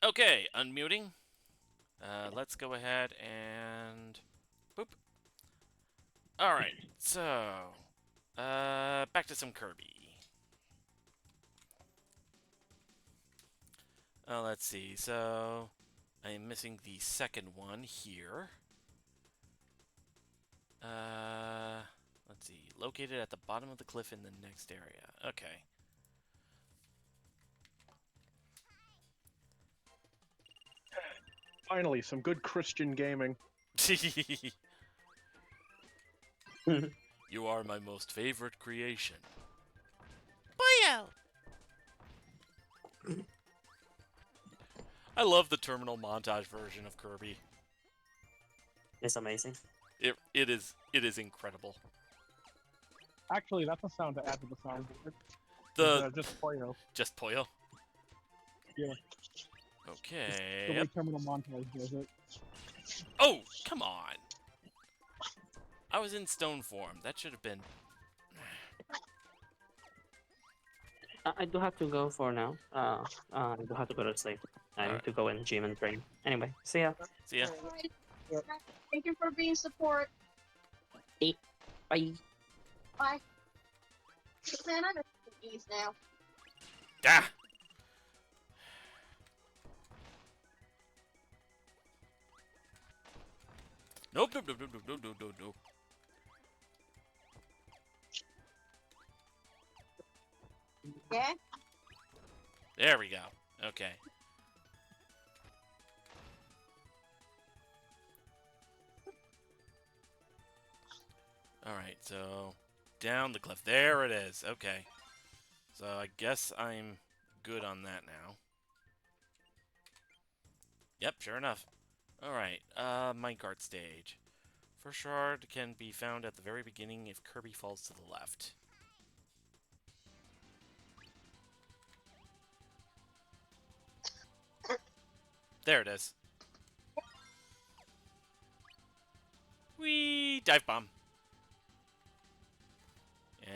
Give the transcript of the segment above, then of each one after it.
Okay, unmuting. Let's go ahead and boop. All right, so back to some Kirby. Let's see. So I'm missing the second one here. Let's see. Located at the bottom of the cliff in the next area. Okay. Finally, some good Christian gaming. You are my most favorite creation. Boyo! I love the terminal montage version of Kirby. It's amazing. It is incredible. Actually, that's a sound to add to the soundboard. Just Poyo. Poyo. Yeah. Okay. The way terminal montage does it. Oh, come on. I was in stone form. That should have been. I do have to go for now. I do have to go to sleep. I need to go in gym and train. Anyway, see ya. See ya. Alright. Thank you for being support. Bye. Bye. Man, I'm confused now. Ah! Nope, nope, nope, nope, nope, nope, nope, nope. Yeah? There we go. Okay. Alright, so down the cliff. There it is. Okay. So I guess I'm good on that now. Yep, sure enough. Alright, minecart stage. First shard can be found at the very beginning if Kirby falls to the left. There it is. Whee! Dive bomb.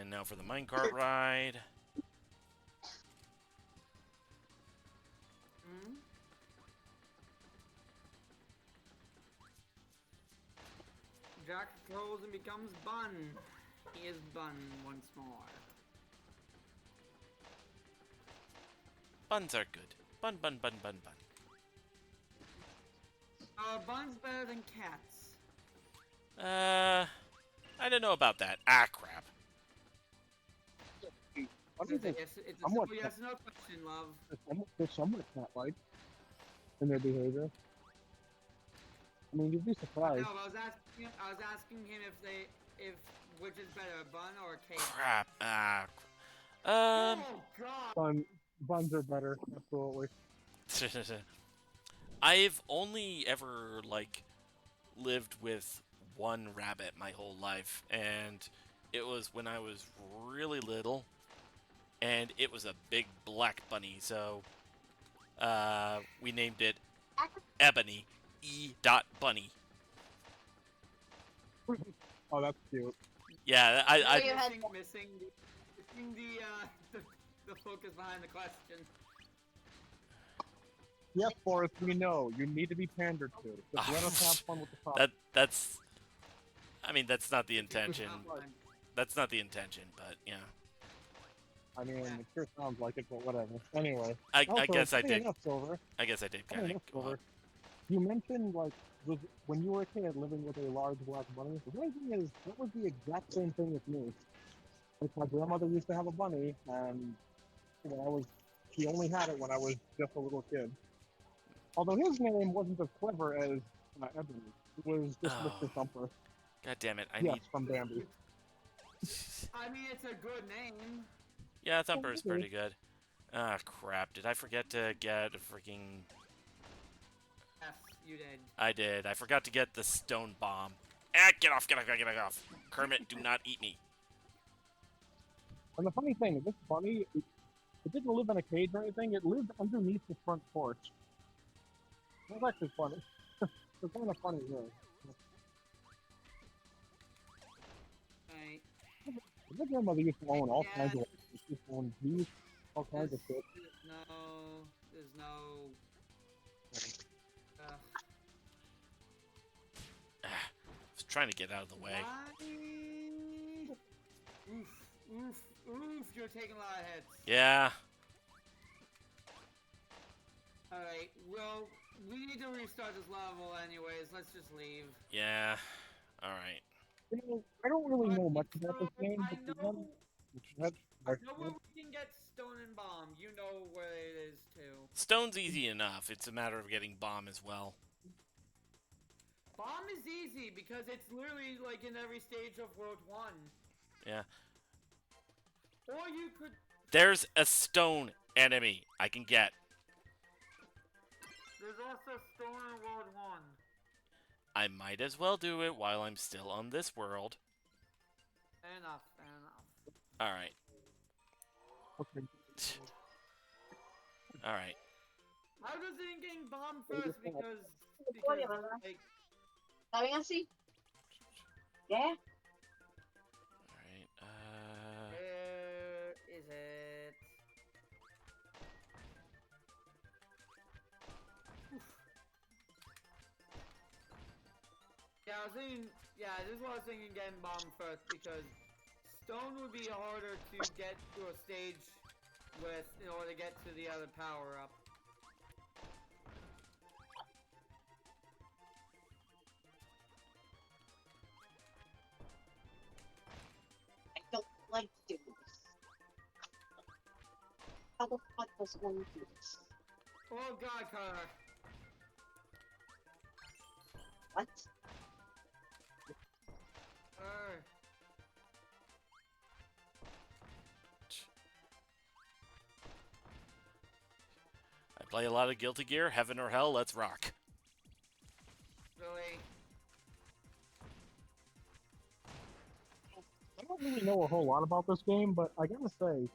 And now for the minecart ride. Jack grows and becomes Bun. He is Bun once more. Buns are good. Bun, bun, bun, bun, bun. Bun's better than cats. I don't know about that. Ah, crap. It's a simple yes or no question, love. They're somewhat cat-like in their behavior. I mean, you'd be surprised. No, I was asking him if which is better, a bun or a cake. Crap. Ah. Oh God! Buns are better, absolutely. I've only ever, like, lived with one rabbit my whole life, and it was when I was really little, and it was a big black bunny, so we named it Ebony. E.Bunny. Oh, that's cute. Yeah, missing the focus behind the question. Yes, Forrest, we know. You need to be pandered to. Just let us have fun with the top. That's... I mean, that's not the intention. That's not the intention, but, yeah. I mean, it sure sounds like it, but whatever. Anyway. I guess I did. Silver. I guess I did kind of go up. You mentioned, like, when you were a kid living with a large black bunny, the funny thing is, that was the exact same thing with me. Like, my grandmother used to have a bunny, and she only had it when I was just a little kid. Although his name wasn't as clever as Ebony. It was just Mr. Thumper. God damn it, from Bambi. I mean, it's a good name. Yeah, Thumper's pretty good. Ah, crap. Did I forget to get a freaking... Yes, you did. I did. I forgot to get the stone bomb. Ah, get off, get off, get off. Kermit, do not eat me. And the funny thing, this bunny, it didn't live in a cage or anything. It lived underneath the front porch. That was actually funny. It's kind of funny, really. Right. My grandmother used to own all kinds of... She used to own beef, all kinds of shit. There's no trying to get out of the way. Why? Oof, oof, oof, you're taking a lot of hits. Yeah. Alright, well, we need to restart this level anyways. Let's just leave. Yeah. Alright. You know, I don't really know much about this So, game, I but the know, one I know where we can get stone and bomb. You know where it is too. Stone's easy enough. It's a matter of getting bomb as well. Bomb is easy because it's literally like in every stage of World 1. Yeah. Or you could... There's a stone enemy I can get. There's also stone in World 1. I might as well do it while I'm still on this world. Fair enough, fair enough. Alright. Okay. Alright. I was thinking bomb first because like... ¿Está bien así? ¿Qué? Alright, Where is it? Oof. Yeah, I was thinking... Yeah, this is what I was thinking, getting bomb first, because stone would be harder to get to a stage with in order to get to the other power-up. I don't like to do this. How the fuck does one do this? Oh god, Carter. What? I play a lot of Guilty Gear. Heaven or Hell, let's rock. Really? I don't really know a whole lot about this game, but I gotta say,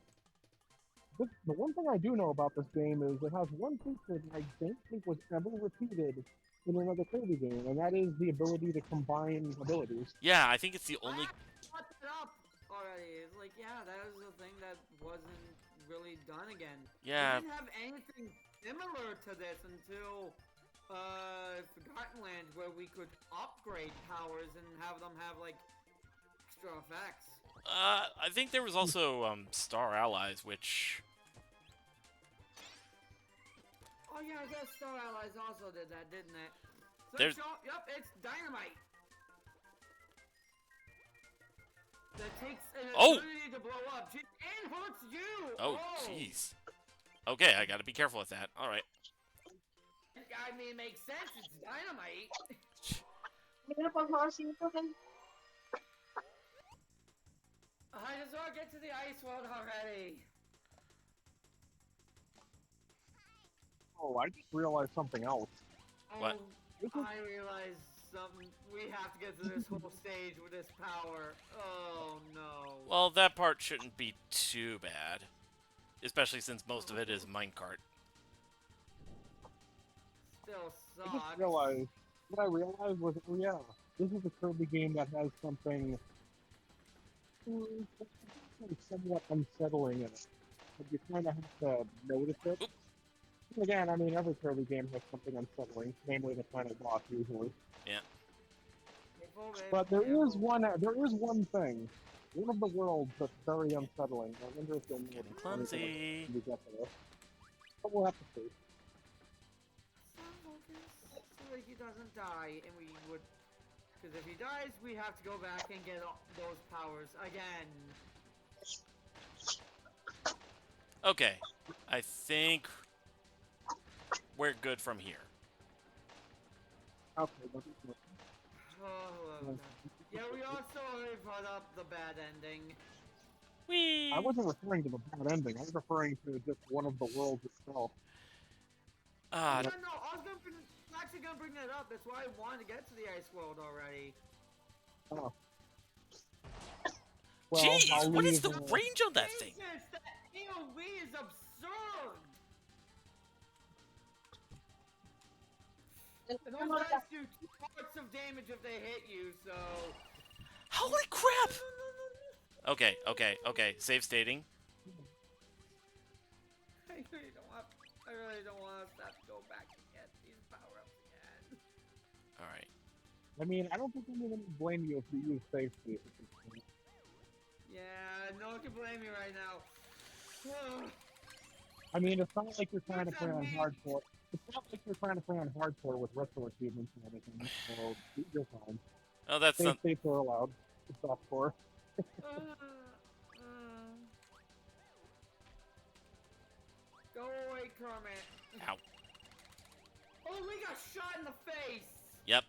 the one thing I do know about this game is it has one feature that I don't think was ever repeated in another Kirby game, and that is the ability to combine abilities. Yeah, I think it's the only... I brought that up already. It's like, yeah, that was the thing that wasn't really done again. Yeah. We didn't have anything similar to this until Forgotten Land, where we could upgrade powers and have them have like extra effects. I think there was also Star Allies, which... Oh yeah, I guess Star Allies also did that, didn't it? So There's- Yep, it's dynamite. That takes an ability to blow up and hurts you. Oh, jeez. Okay, I gotta be careful with that. Alright. I mean, it makes sense. It's dynamite. Mira, por favor, si me tocan. I just want to get to the ice world already. Oh, I just realized something else. What? Oh, I realized something. We have to get to this whole stage with this power. Oh no. Well, that part shouldn't be too bad. Especially since most of it is minecart. Still I sucks. just realized, what I realized was, oh yeah, this is a Kirby game that has something somewhat unsettling in it. But you kind of have to notice it. Oop. Again, I mean, every Kirby game has something unsettling, namely the final boss usually. Yeah. But there is one thing. One of the worlds that's very unsettling. I wonder if you'll Getting notice clumsy. when we get there. But we'll have to see. So he doesn't die, and we would... Because if he dies, we have to go back and get all those powers again. Okay. I think we're good from here. Okay, but Oh, yeah, we also already brought up the bad ending. Whee! I wasn't referring to the bad ending. I was referring to just one of the worlds itself. No, I was actually gonna bring that up. That's why I wanted to get to the ice world already. Oh. Well, Jeez, I'll what is leave, the range on that thing? Jesus, that AoE is absurd! And those guys do 2 parts of damage if they hit you, so... Holy crap! Okay, okay, okay. Save stating. I really don't want us to have to go back and get these power-ups again. Alright. I mean, I don't think I'm going to blame you if you use safety. Yeah, no one can blame me right now. I mean, it's not like you're trying to Look play at on me. hardcore. It's not like you're trying to play on hardcore with retro achievements and everything, so you're fine. Oh, that's Save not. states are allowed. It's softcore. Go away, Kermit. Ow. Oh, we got shot in the face. Yep.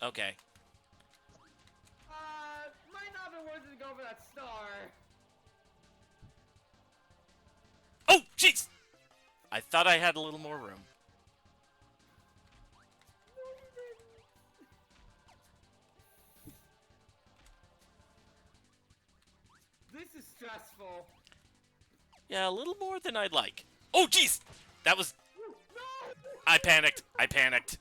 Okay. Might not be worth it to go for that star. Oh, jeez! I thought I had a little more room. No, you didn't. This is stressful. Yeah, a little more than I'd like. Oh, jeez! That was... No! I panicked. I panicked.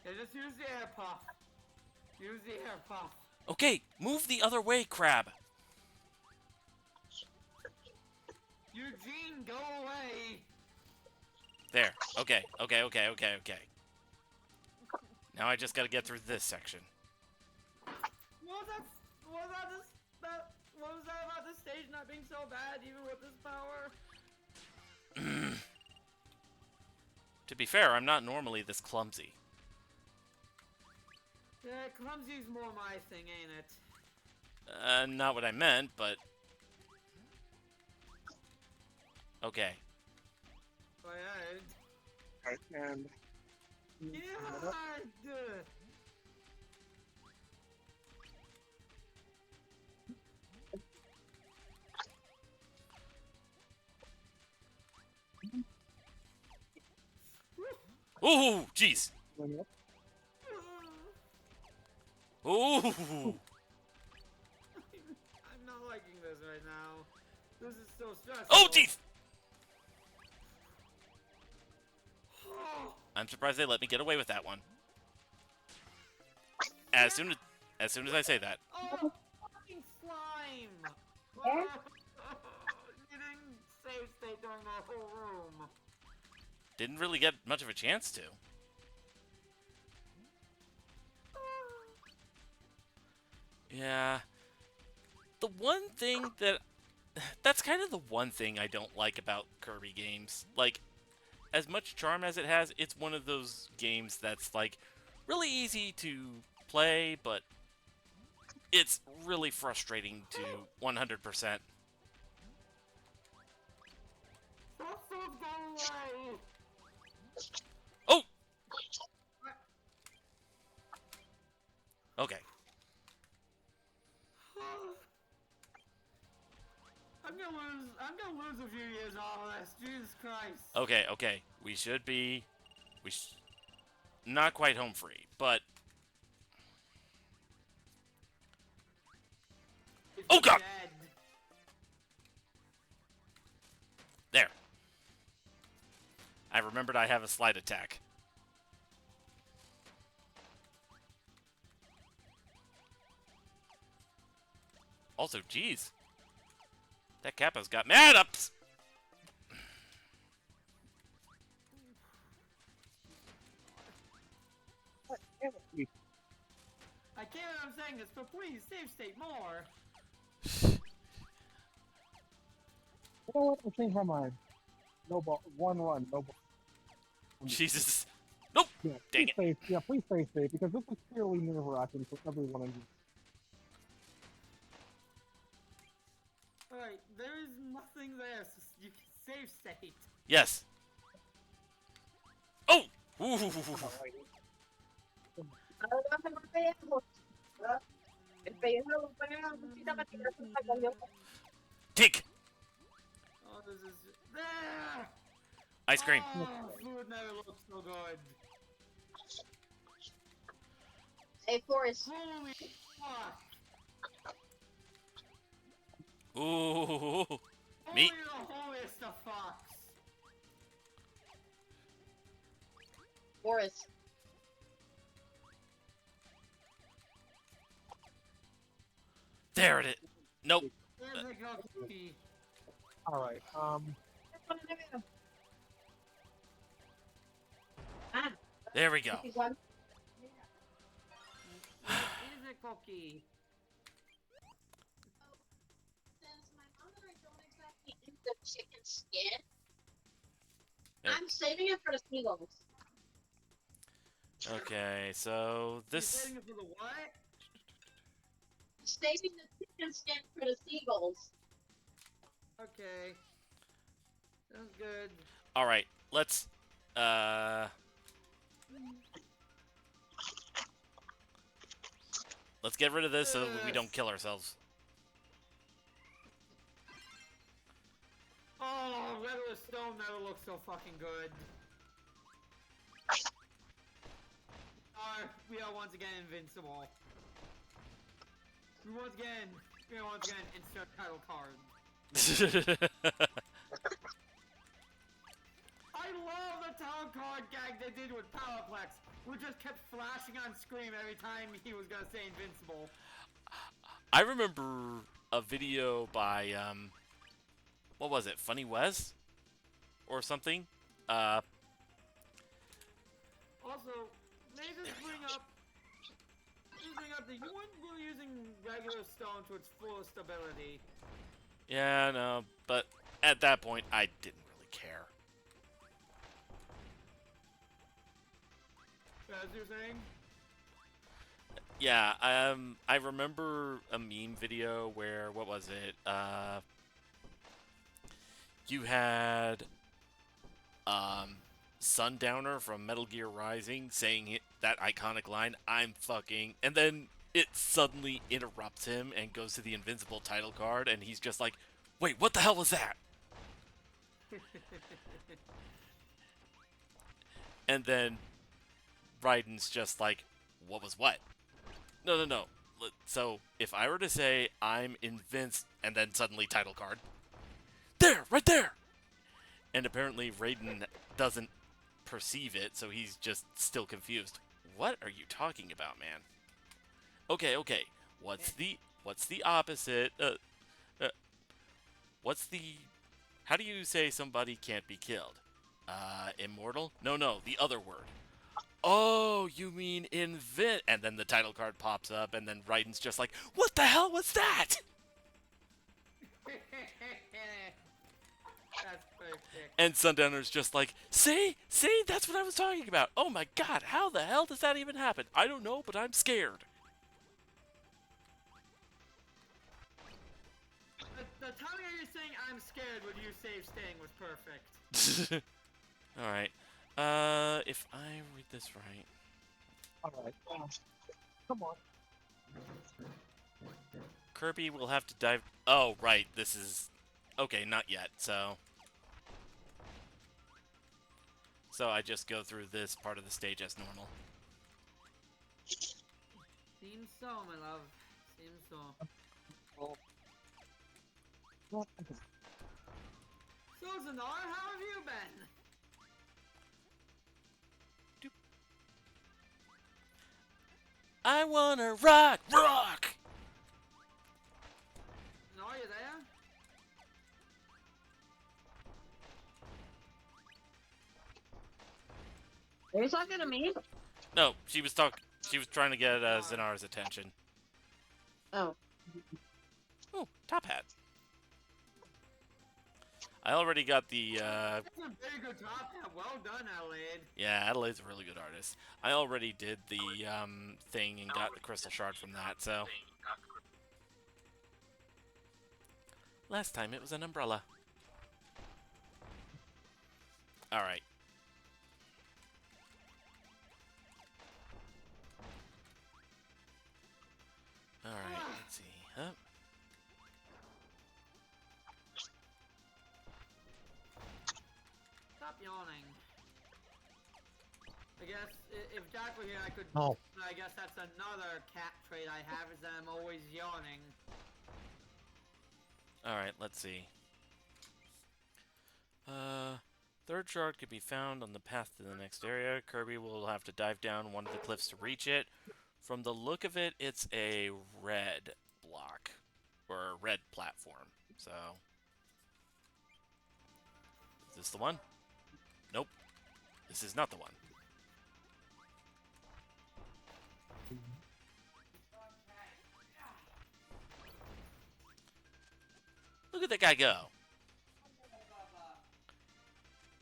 Yeah, just use the air puff. Use the air puff. Okay, move the other way, crab. Eugene, go away. There. Okay. Now I just gotta get through this section. What was that about this stage not being so bad, even with this power? To be fair, I'm not normally this clumsy. Yeah, clumsy's more my thing, ain't it? Not what I meant, but... Okay. Go ahead. Right, and Yeah! Ooh, jeez. yep. Ooh. I'm not liking this right now. This is so stressful. Oh, jeez. Oh, I'm surprised they let me get away with that one. As soon as I say that. oh, fucking slime! Oh, you didn't save state during that whole room. Didn't really get much of a chance to. Yeah. The one thing that... That's kind of the one thing I don't like about Kirby games. Like, as much charm as it has, it's one of those games that's, like, really easy to play, but it's really frustrating to 100%. That's so away. Oh! Okay. I'm gonna lose a few years in all this. Jesus Christ. Okay. We should be... Not quite home free, but... It's Oh, God! dead. There. I remembered I have a slide attack. Also, geez. That Kappa's got mad ups! I can't believe I'm saying this, but please save state more. You know what? I changed my mind. No ball. One run. No ball. Jesus. Nope! Yeah, Dang please it. stay. Yeah, please stay safe because this is clearly nerve-wracking for everyone in here. Alright, there is nothing there, so you can save state. Yes. Oh! Ooh. Tick! Oh, this is... There! Ice cream. Oh, food never looks so good. Hey, Forrest. Holy fuck! Ooh. Only Meat. the holiest of fucks. Forrest. There it is. Nope. There's a cookie. All right. Ah, There we go. this one. What is a cookie? Since my mom and I don't exactly eat the chicken skin, Yep. I'm saving it for the seagulls. Okay, so You're this. saving it for the what? Saving the chicken skin for the seagulls. Okay. Sounds good. All right, let's. Let's get rid of this so we don't kill ourselves. Oh, regular stone metal looks so fucking good. We are once again invincible. We are once again insert title card. I love the title card gag they did with Powerplex, who just kept flashing on screen every time he was gonna say invincible. I remember a video by what was it, Funny Wes, or something? Also, may I just bring up that you weren't really using regular stone to its fullest ability. Yeah, no, but at that point, I didn't really care. As you're saying? Yeah, I remember a meme video where, what was it? You had Sundowner from Metal Gear Rising saying that iconic line, "I'm fucking," and then it suddenly interrupts him and goes to the invincible title card, and he's just like, "Wait, what the hell was that?" And then Raiden's just like, "What was what?" No. So if I were to say I'm invince and then suddenly title card, there, right there. And apparently Raiden doesn't perceive it, so he's just still confused. What are you talking about, man? Okay. What's the opposite? What's the? How do you say somebody can't be killed? Immortal? No, the other word. Oh, you mean invent? And then the title card pops up, and then Raiden's just like, "What the hell was that?" That's perfect. And Sundowner's just like, see, that's what I was talking about. Oh my god, how the hell does that even happen? I don't know, but I'm scared. The timing of you saying "I'm scared" when you save staying was perfect. All right. If I read this right. All right. Come on. Kirby will have to dive. Oh, right. This is. Okay, not yet. So I just go through this part of the stage as normal. Seems so, my love. Seems so. So, Zanar, how have you been? I wanna rock! Zanar, are you there? Are you talking to me? No, she was trying to get Zenar's attention. Oh. Oh, top hat. I already got the, That's a very good top hat. Well done, Adelaide. Yeah, Adelaide's a really good artist. I already did the, thing and got the crystal shard from that, so. Last time it was an umbrella. Alright. Alright, let's see. Huh? Stop yawning. I guess if Jack were here, I could. No. I guess that's another cat trait I have, is that I'm always yawning. Alright, let's see. Third shard could be found on the path to the next area. Kirby will have to dive down one of the cliffs to reach it. From the look of it, it's a red block. or a red platform. So, is this the one? Nope. This is not the one. Look at that guy go.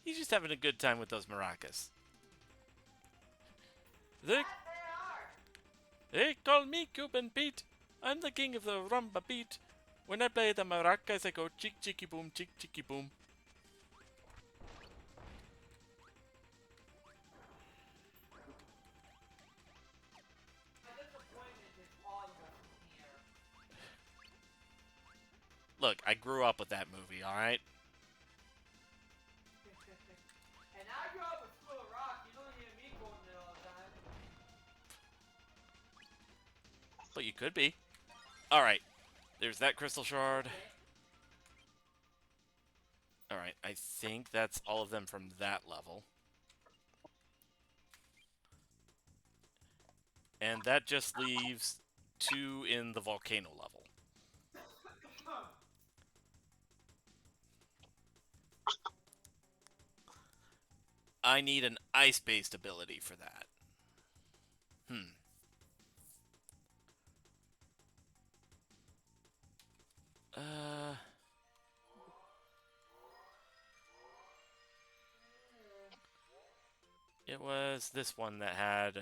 He's just having a good time with those maracas. They call me Cuban Pete. I'm the king of the rumba beat. When I play the maracas, I go chick chicky boom, chick chicky boom. Look, I grew up with that movie, alright? And I grew up with School of Rock. You don't hear me quoting it all the time. But you could be. Alright, there's that crystal shard. Alright, I think that's all of them from that level. And that just leaves 2 in the volcano level. I need an ice-based ability for that. It was this one that had,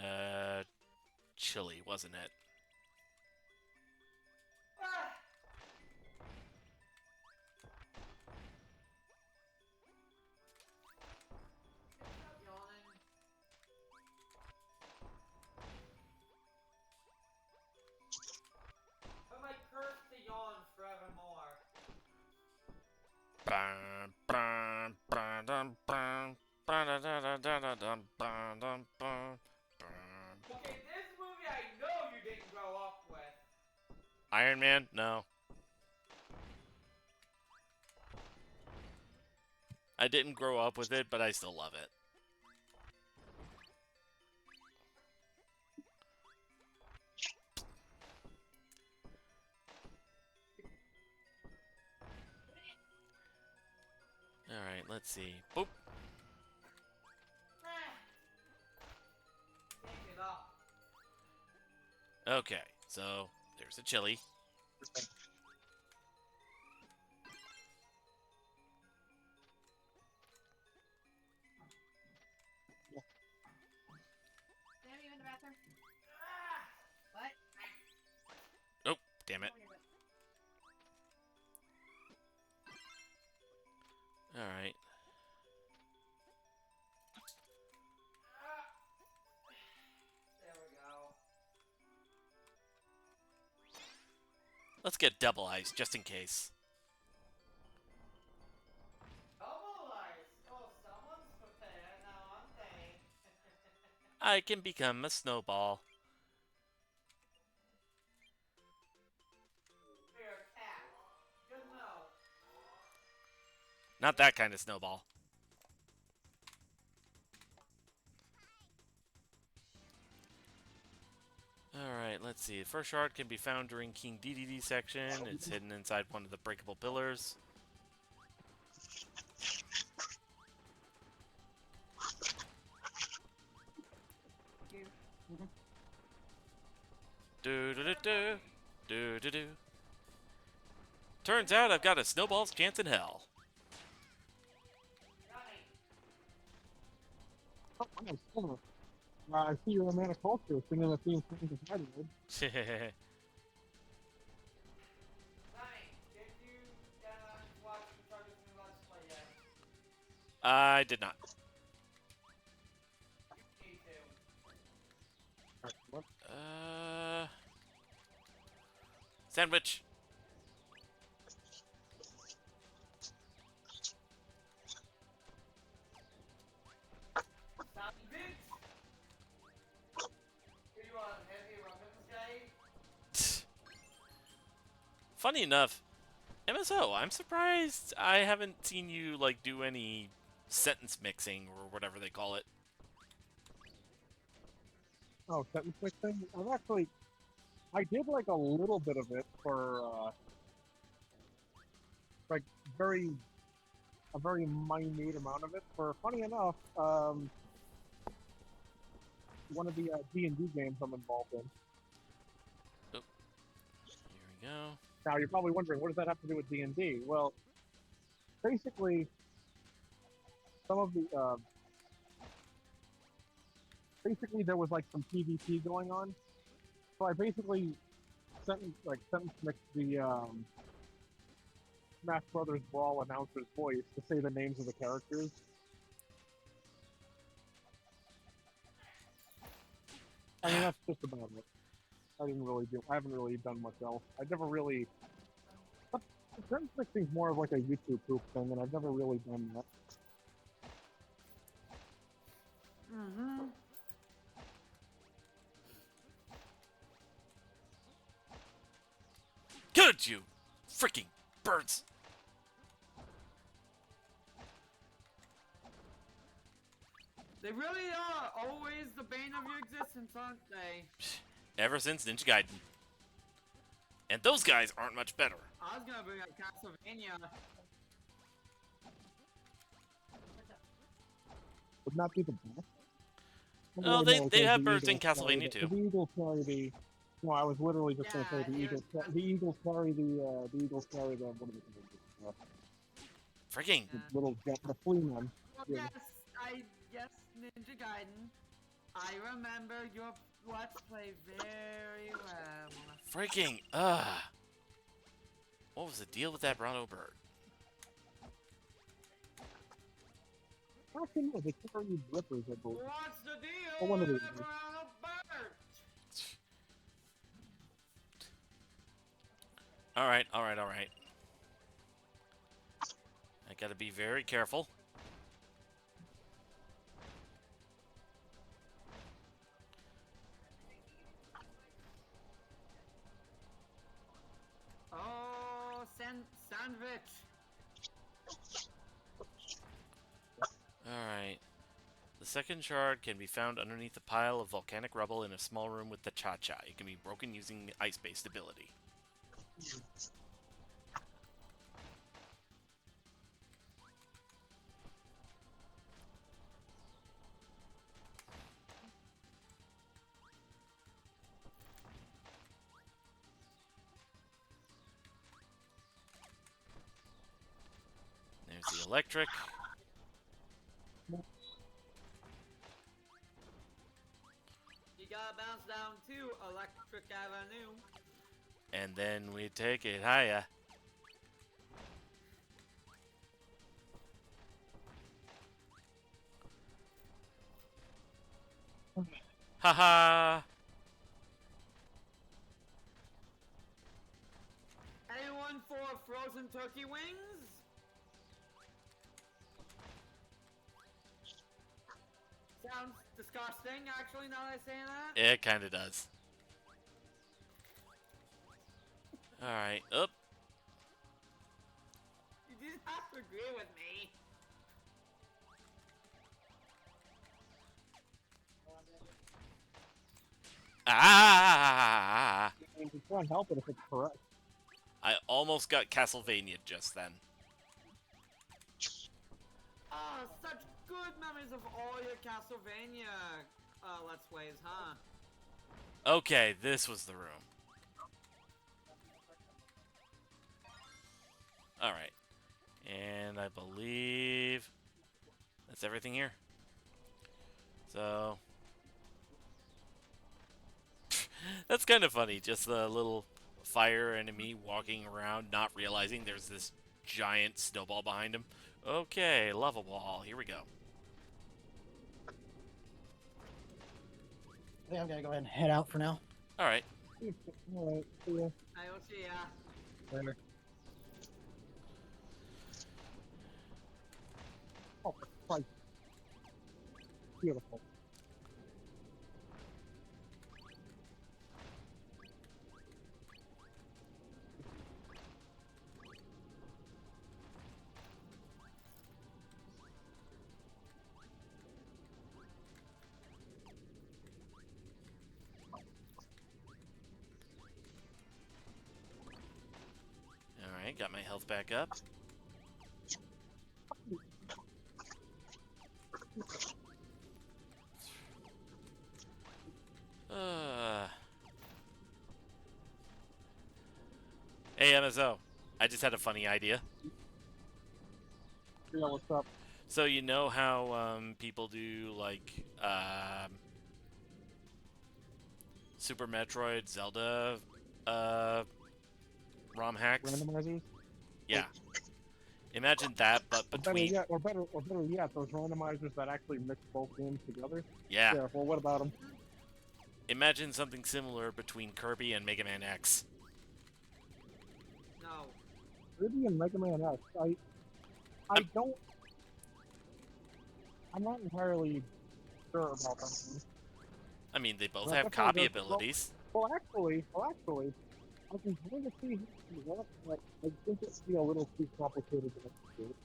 chili, wasn't it? Am I cursed to yawn forevermore? Okay, this movie I know you didn't grow up with. Iron Man? No. I didn't grow up with it, but I still love it. Alright, let's see. Boop. Take it up. Okay, so there's a chili. Sam, you in the bathroom? What? Oh, damn it. Alright. There we go. Let's get double ice, just in case. Double ice. Oh, someone's prepared now, aren't they? I can become a snowball. You're a cat. Good to know. Not that kind of snowball. Alright, let's see. The first shard can be found during King DDD section. It's hidden inside one of the breakable pillars. Do do do do do do do. Turns out I've got a snowball's chance in hell. Oh, nice. Cool. I see you're a man of culture, singing the theme song to Friday. Sonny, did you watch the Chargers new Let's Play yet? I did not. Me too. What? Sandwich. Sandwich? Are you on heavy weapons guy? Funny enough, MSO, I'm surprised I haven't seen you, like, do any sentence mixing or whatever they call it. Oh, sentence mixing? I did like a little bit of it for like a very minute amount of it. For funny enough, one of the D&D games I'm involved in. Here we go. Now you're probably wondering, what does that have to do with D&D? Well, basically, some of the there was like some PvP going on, so I basically sentence mixed the Smash Brothers Brawl announcer's voice to say the names of the characters. I mean, that's just about it. I haven't really done much else. I've never really. Sentence mixing's more of like a YouTube proof thing, and I've never really done that. Mm-hmm. Good, you freaking birds! They really are always the bane of your existence, aren't they? Ever since Ninja Gaiden. And those guys aren't much better. I was gonna bring up Castlevania. Would not be the best. Oh, they have birds in Castlevania too. The Eagles carry the. No, I was literally just going to say the Eagles. The Eagles carry the. The Eagles carry the. What are they called? Freaking. The little the flea men. Well, Yeah. yes, Ninja Gaiden. I remember your Let's Play very well. Freaking. What was the deal with that Bronto bird? Actually, no, they carry rippers, I believe. What's the deal Oh, one of with these. the brown bird? Alright. I gotta be very careful. Oh, sandwich. Alright. The second shard can be found underneath a pile of volcanic rubble in a small room with the Cha-Cha. It can be broken using the ice-based ability. There's the electric. You gotta bounce down to Electric Avenue. And then we take it higher. Haha! Anyone for frozen turkey wings? Sounds disgusting, actually, now that I say that. It kinda does. Alright, up. You didn't have to agree with me. Ah! I mean, you can't help it if it's correct. I almost got Castlevania just then. Oh, such good memories of all your Castlevania Let's Plays, huh? Okay, this was the room. Alright. And I believe that's everything here. So that's kind of funny, just the little fire enemy walking around not realizing there's this giant snowball behind him. Okay, lava ball, here we go. I think I'm gonna go ahead and head out for now. Alright. Alright, see ya. I will see ya. Later. Oh, for Christ. Beautiful. Alright, got my health back up. so I just had a funny idea. Yeah, what's up? So you know how people do like Super Metroid, Zelda, ROM hacks? Randomizers? Yeah. Imagine that, but Or better between yet, those randomizers that actually mix both games together. yeah. Yeah. Well, what about them? Imagine something similar between Kirby and Mega Man X. No. Kirby and Mega Man X. I'm not entirely sure about that one. I mean, they both Well, have definitely copy there's- abilities. Well, actually, I can kind of see that, but I think it'd be a little too complicated to do.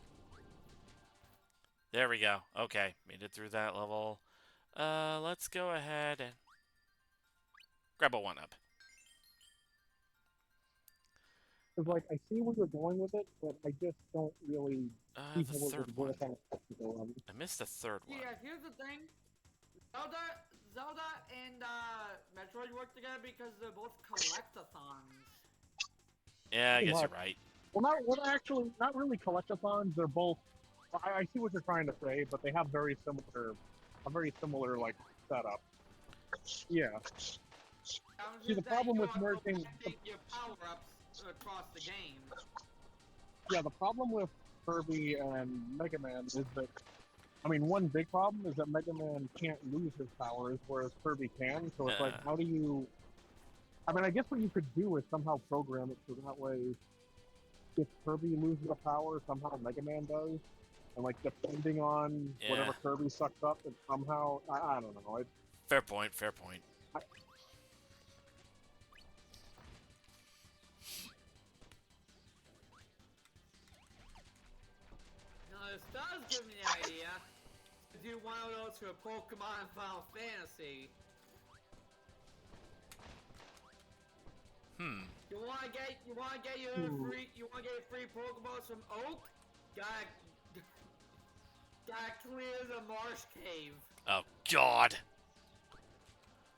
There we go. Okay, made it through that level. Let's go ahead and grab a 1-up. Because, like, I see where you're going with it, but I just don't really see The how it third would one. work on a technical level. I missed the third one. Yeah, here's the thing. Zelda and Metroid work together because they're both collectathons. Yeah, I guess you're Pretty right. Well, not really collectathons. They're both. I see what you're trying to say, but they have a very similar like setup. Yeah. See, the problem with merging, your power-ups across the game. yeah, the problem with Kirby and Mega Man is that, I mean, one big problem is that Mega Man can't lose his powers, whereas Kirby can. So it's like, how do you? I mean, I guess what you could do is somehow program it so that way, if Kirby loses a power, somehow Mega Man does, and like depending on whatever Yeah. Kirby sucks up, it somehow I don't know. Fair point, fair point. Now, this does give me an idea to do one of those for Pokemon Final Fantasy. You wanna get your free Pokeballs from Oak? Gotta clear the Marsh Cave. Oh, God!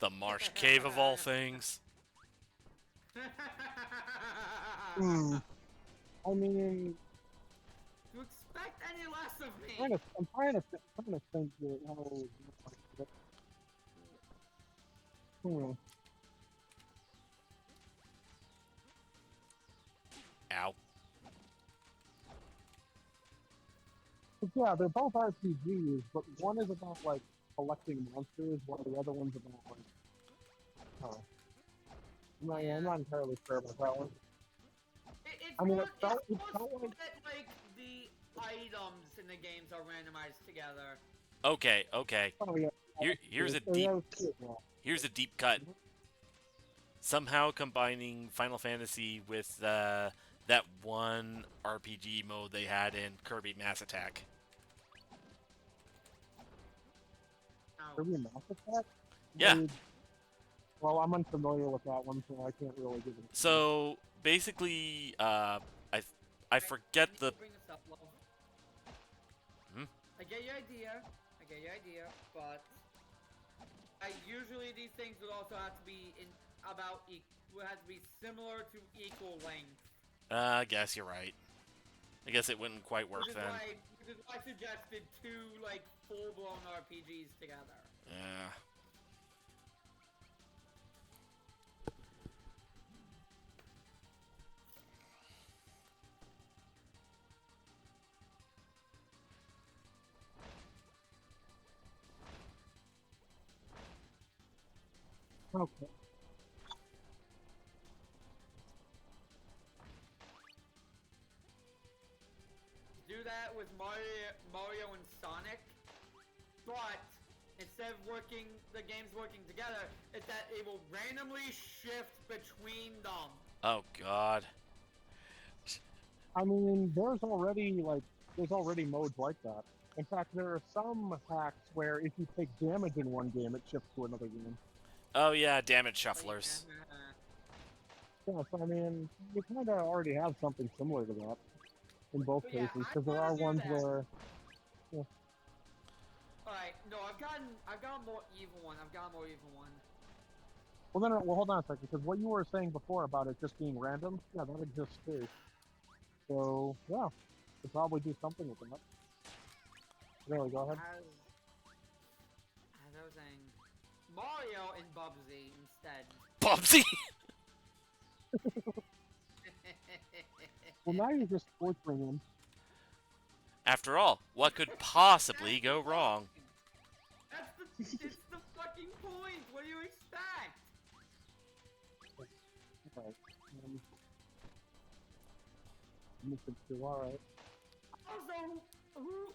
The Marsh Cave of all things. I mean, Do you expect any less of me? I'm trying to think that how. Ow. Yeah, they're both RPGs, but one is about like collecting monsters, while the other one's about like. I'm not entirely sure about that one. I mean, it felt it's like. that, like, the items in the games are randomized together. Okay, okay. Oh, yeah. Here's a Yeah, deep that's it, yeah. here's a deep cut. Somehow combining Final Fantasy with that one RPG mode they had in Kirby Mass Attack. Kirby Mass Attack? Yeah. Well, I'm unfamiliar with that one, so I can't really give it. So basically, I forget the. Bring this up, love. Hmm? I get your idea, but usually these things would also have to be would have to be similar to equal length. I guess you're right. I guess it wouldn't quite work Which is then. why I suggested two, like, full-blown RPGs together. Yeah. Okay. Do that with Mario and Sonic, but instead of the games working together, it's that it will randomly shift between them. Oh God. I mean, there's already modes like that. In fact, there are some hacks where if you take damage in one game, it shifts to another game. Oh yeah, damage shufflers. Yeah, so I mean, you kind of already have something similar to that in both But yeah, cases, I because there wanna are do ones that. where. Alright, no, I've got a more evil one. Well, then, well, hold on a second, because what you were saying before about it just being random, yeah, that exists too. So, yeah, could probably do something with that. Really, go ahead. As I was saying, Mario and Bubsy instead. Bubsy! Well, now you're just torturing him. After all, what could possibly go wrong? It's the fucking point. What do you expect? Okay. Mr. Two, alright. Also, who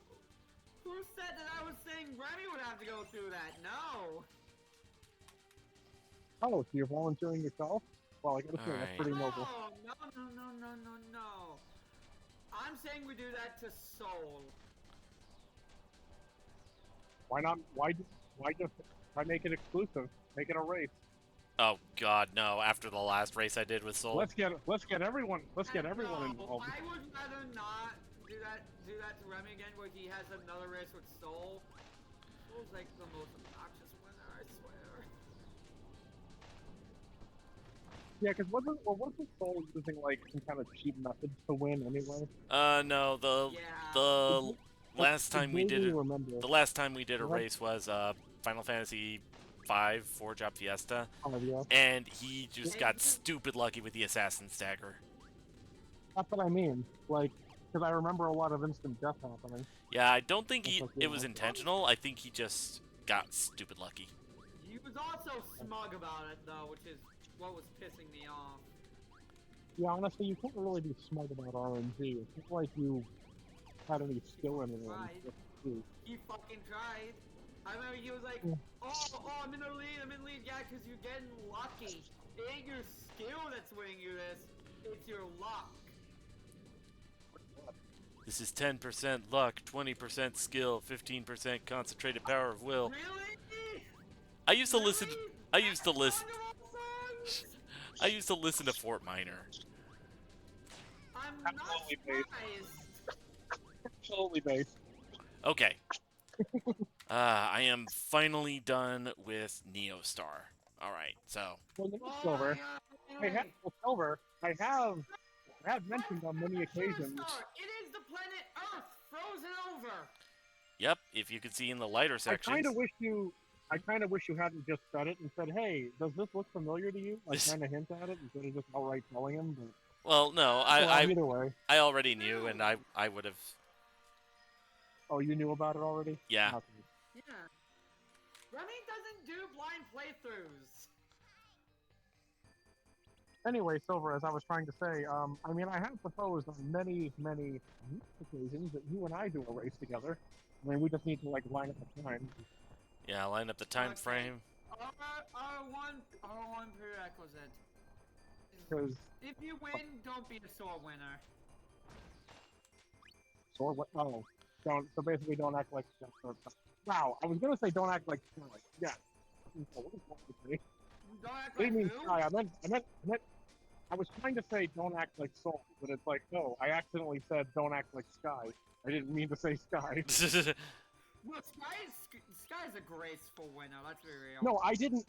said that I was saying Remy would have to go through that? No. Oh, so you're volunteering yourself? Well, I gotta say, that's Alright. pretty noble. No. I'm saying we do that to Soul. Why not? Why make it exclusive? Make it a race. Oh god, no, after the last race I did with Soul. Let's get everyone involved. I would rather not do that to Remy again, where he has another race with Soul. Soul's like the most obnoxious winner, I swear. Yeah, because wasn't Soul using like some kind of cheap methods to win anyway? No, the Yeah. last time we did it, Remember. the last time we did a race was Final Fantasy V 4 Job Fiesta, Oh, yeah. and he just got stupid lucky with the Assassin Stagger. That's what I mean. Like, because I remember a lot of instant death happening. Yeah, I don't think That's like, it was intentional. I think he just got stupid lucky. He was also smug about it, though, which is what was pissing me off. Yeah, honestly, you can't really be smug about RNG. It's not like you had any skill in it. He fucking tried. I remember he was like, oh, I'm in the lead, yeah, because you're getting lucky. It ain't your skill that's winning you this, it's your luck. This is 10% luck, 20% skill, 15% concentrated power of will. Really? I used to listen. Really? I used to That's listen. one of our songs? I used to listen to Fort Minor. I'm not Absolutely, babe. surprised. Absolutely based. Okay. I am finally done with Neostar. Alright, so. Well, Silver. Silver. I have mentioned on many occasions. It is the planet Earth, frozen over. Yep, if you could see in the lighter I sections. kind of wish you hadn't just said it and said, "Hey, does this look familiar to you?" Like, kind of hint at it instead of just outright telling him. But, Well, no, either way. I already knew, and I would have. Oh, you knew about it already? Yeah. Okay. Yeah. Remy doesn't do blind playthroughs. Anyway, Silver, as I was trying to say, I mean, I have proposed on many occasions that you and I do a race together. I mean, we just need to, like, line up the time. Yeah, line up the time Okay. frame. R1 prerequisite. Because, If you win, don't be a sore winner. so basically don't act like... Wow, I was going to say don't act like... Yeah. What is wrong with me? Don't act I like didn't mean who? Sky, I was trying to say don't act like Soul, but it's like, no, I accidentally said don't act like Sky. I didn't mean to say Sky. Well, Sky's a graceful winner, let's be real. No, I didn't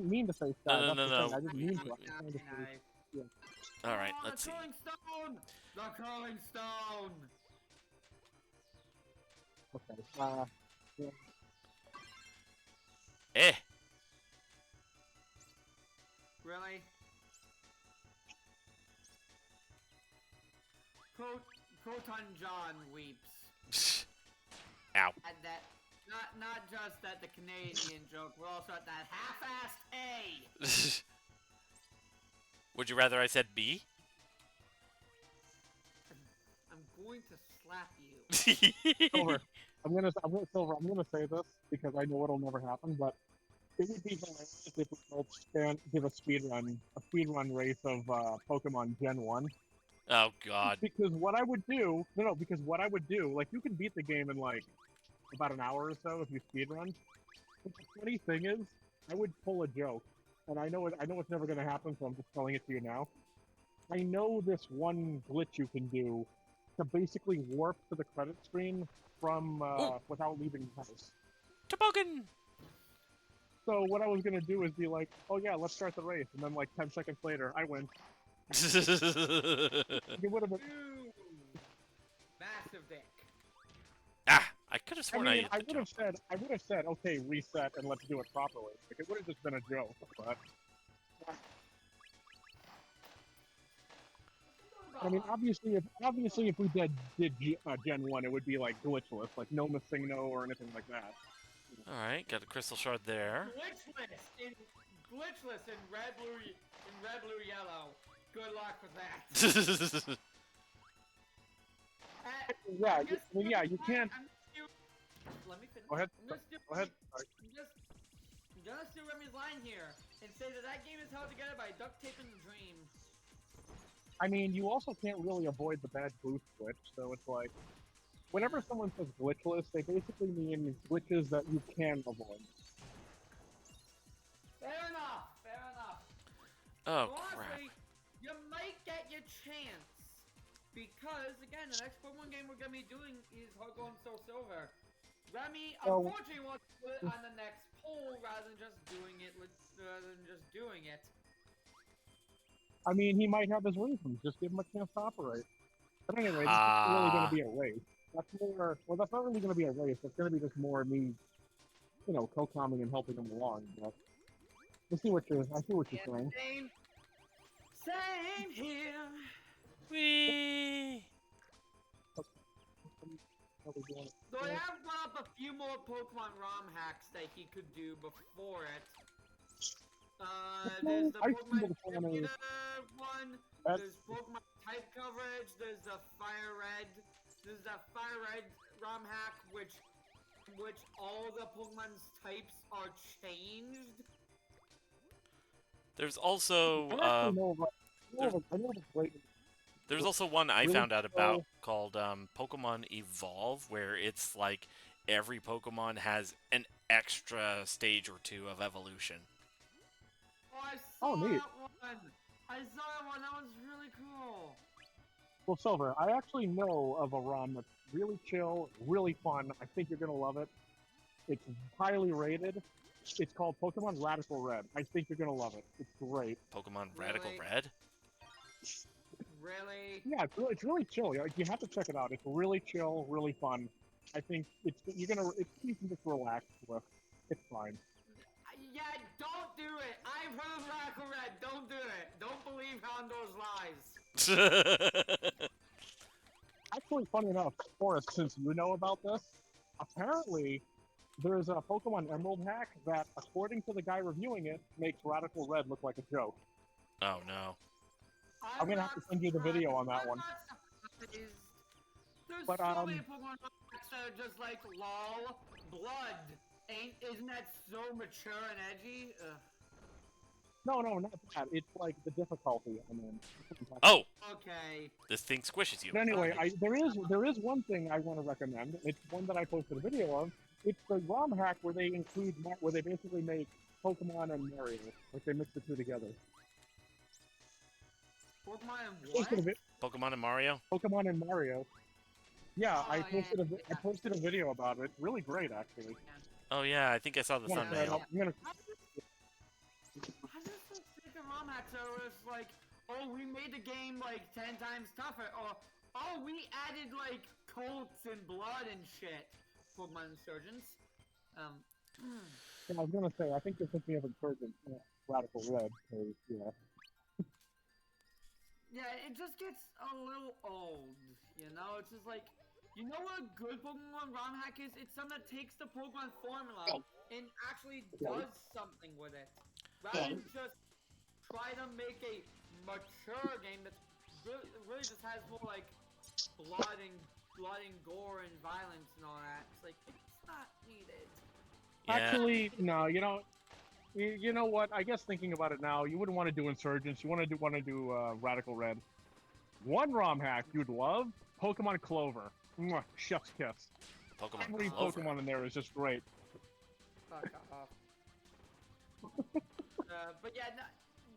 mean to say Sky. No, That's the no. thing. I didn't mean to. I was trying to say- yeah. Alright, let's see. The curling stone! The curling stone! Okay. Yeah. Eh. Really? Croton John weeps. Ow. At that, not just at the Canadian joke, we're also at that half-assed A! Would you rather I said B? I'm going to slap you. Silver. I'm gonna say this because I know it'll never happen, but it would be hilarious if we both give a speedrun race of Pokemon Gen 1. Oh god. Because what I would do, like, you can beat the game in like about an hour or so if you speedrun. But the funny thing is, I would pull a joke, and I know it's never gonna happen, so I'm just telling it to you now. I know this one glitch you can do to basically warp to the credit screen from without leaving the house. Toboggan! So what I was gonna do is be like, oh yeah, let's start the race, and then like 10 seconds later, I win. It would have been. Ooh, massive dick. Ah, I could have I sworn mean, hit I the would jump. have said, okay, reset and let's do it properly. Like it would have just been a joke, but I mean, obviously, if we did Gen 1, it would be like glitchless, like no missing no or anything like that. All right, got a crystal shard there. Glitchless in red, blue, yellow. Good luck with that. Yeah, you can't. Let me finish. Go ahead. I'm Go ahead. Sorry. I'm gonna steal Remy's line here and say that game is held together by duct tape and the dream. I mean, you also can't really avoid the bad boost glitch, so it's like, whenever someone says glitchless, they basically mean glitches that you can avoid. Fair enough. Oh, So crap. honestly, you might get your chance. Because, again, the next Pokemon game we're going to be doing is Heart Gold and Soul Silver. Remy, So- unfortunately, wants to put it on the next poll rather than just doing it. I mean, he might have his reasons. Just give him a chance to operate. But anyway, this isn't really going to be a race. That's more. Well, that's not really going to be a race. It's going to be just more me, co-calming and helping him along. But I see what you're saying. Same here. Whee! So I have brought up a few more Pokemon ROM hacks that he could do before it. There's the I Pokemon stumbled upon a- Distributor one, That's- there's Pokemon type coverage, there's the Fire Red ROM hack, which all the Pokemon's types are changed. There's also I know of a great. there's also one I Really found out about cool. called Pokemon Evolve, where it's like every Pokemon has an extra stage or two of evolution. Oh, I Oh, saw neat. that one! That was really cool! Well, Silver, I actually know of a ROM that's really chill, really fun. I think you're gonna love it. It's highly rated. It's called Pokemon Radical Red. I think you're gonna love it. It's great. Pokemon Radical Really? Red? Really? Yeah, it's really chill. You have to check it out. It's really chill, really fun. I think you can just relax with. It's fine. Yeah, don't do it! I've heard of Radical Red, don't do it! Don't believe Hondo's lies! Actually, funny enough, Forrest, since you know about this, apparently there's a Pokemon Emerald hack that, according to the guy reviewing it, makes Radical Red look like a joke. Oh no. I'm gonna have to send you the video on that one. There's But, so many Pokemon hacks that are just like, lol, blood. Isn't that so mature and edgy? Ugh. No, not that. It's like the difficulty. I mean. Oh, Okay. this thing squishes you. But anyway, there is one thing I want to recommend. It's one that I posted a video of. It's the ROM hack where they basically make Pokemon and Mario, like they mix the two together. Pokemon and Posted a what? Pokemon and Mario? Pokemon and Mario. Yeah, Oh, I yeah, posted a video about it. Really great, actually. Oh yeah, I think I saw the I'm gonna- thumbnail. I'm gonna- I just don't think of ROM hacks that was like, oh, we made the game like 10 times tougher, or oh, we added like colts and blood and shit. Pokemon Insurgents. I was gonna say, I think you're thinking of Insurgent, Radical Red. 'Cause, yeah. Yeah, it just gets a little old, you know? It's just like, you know what a good Pokemon ROM hack is? It's something that takes the Pokemon formula and actually does something with it. Rather than just try to make a mature game that really just has more like blood and gore and violence and all that. It's like, it's not needed. Yeah. Actually, no. You know what? I guess thinking about it now, you wouldn't want to do Insurgents. You want to do Radical Red. One ROM hack you'd love: Pokemon Clover. Mwah, chef's kiss. Pokemon Every Clover. Pokemon in there is just great. Fuck off. But yeah,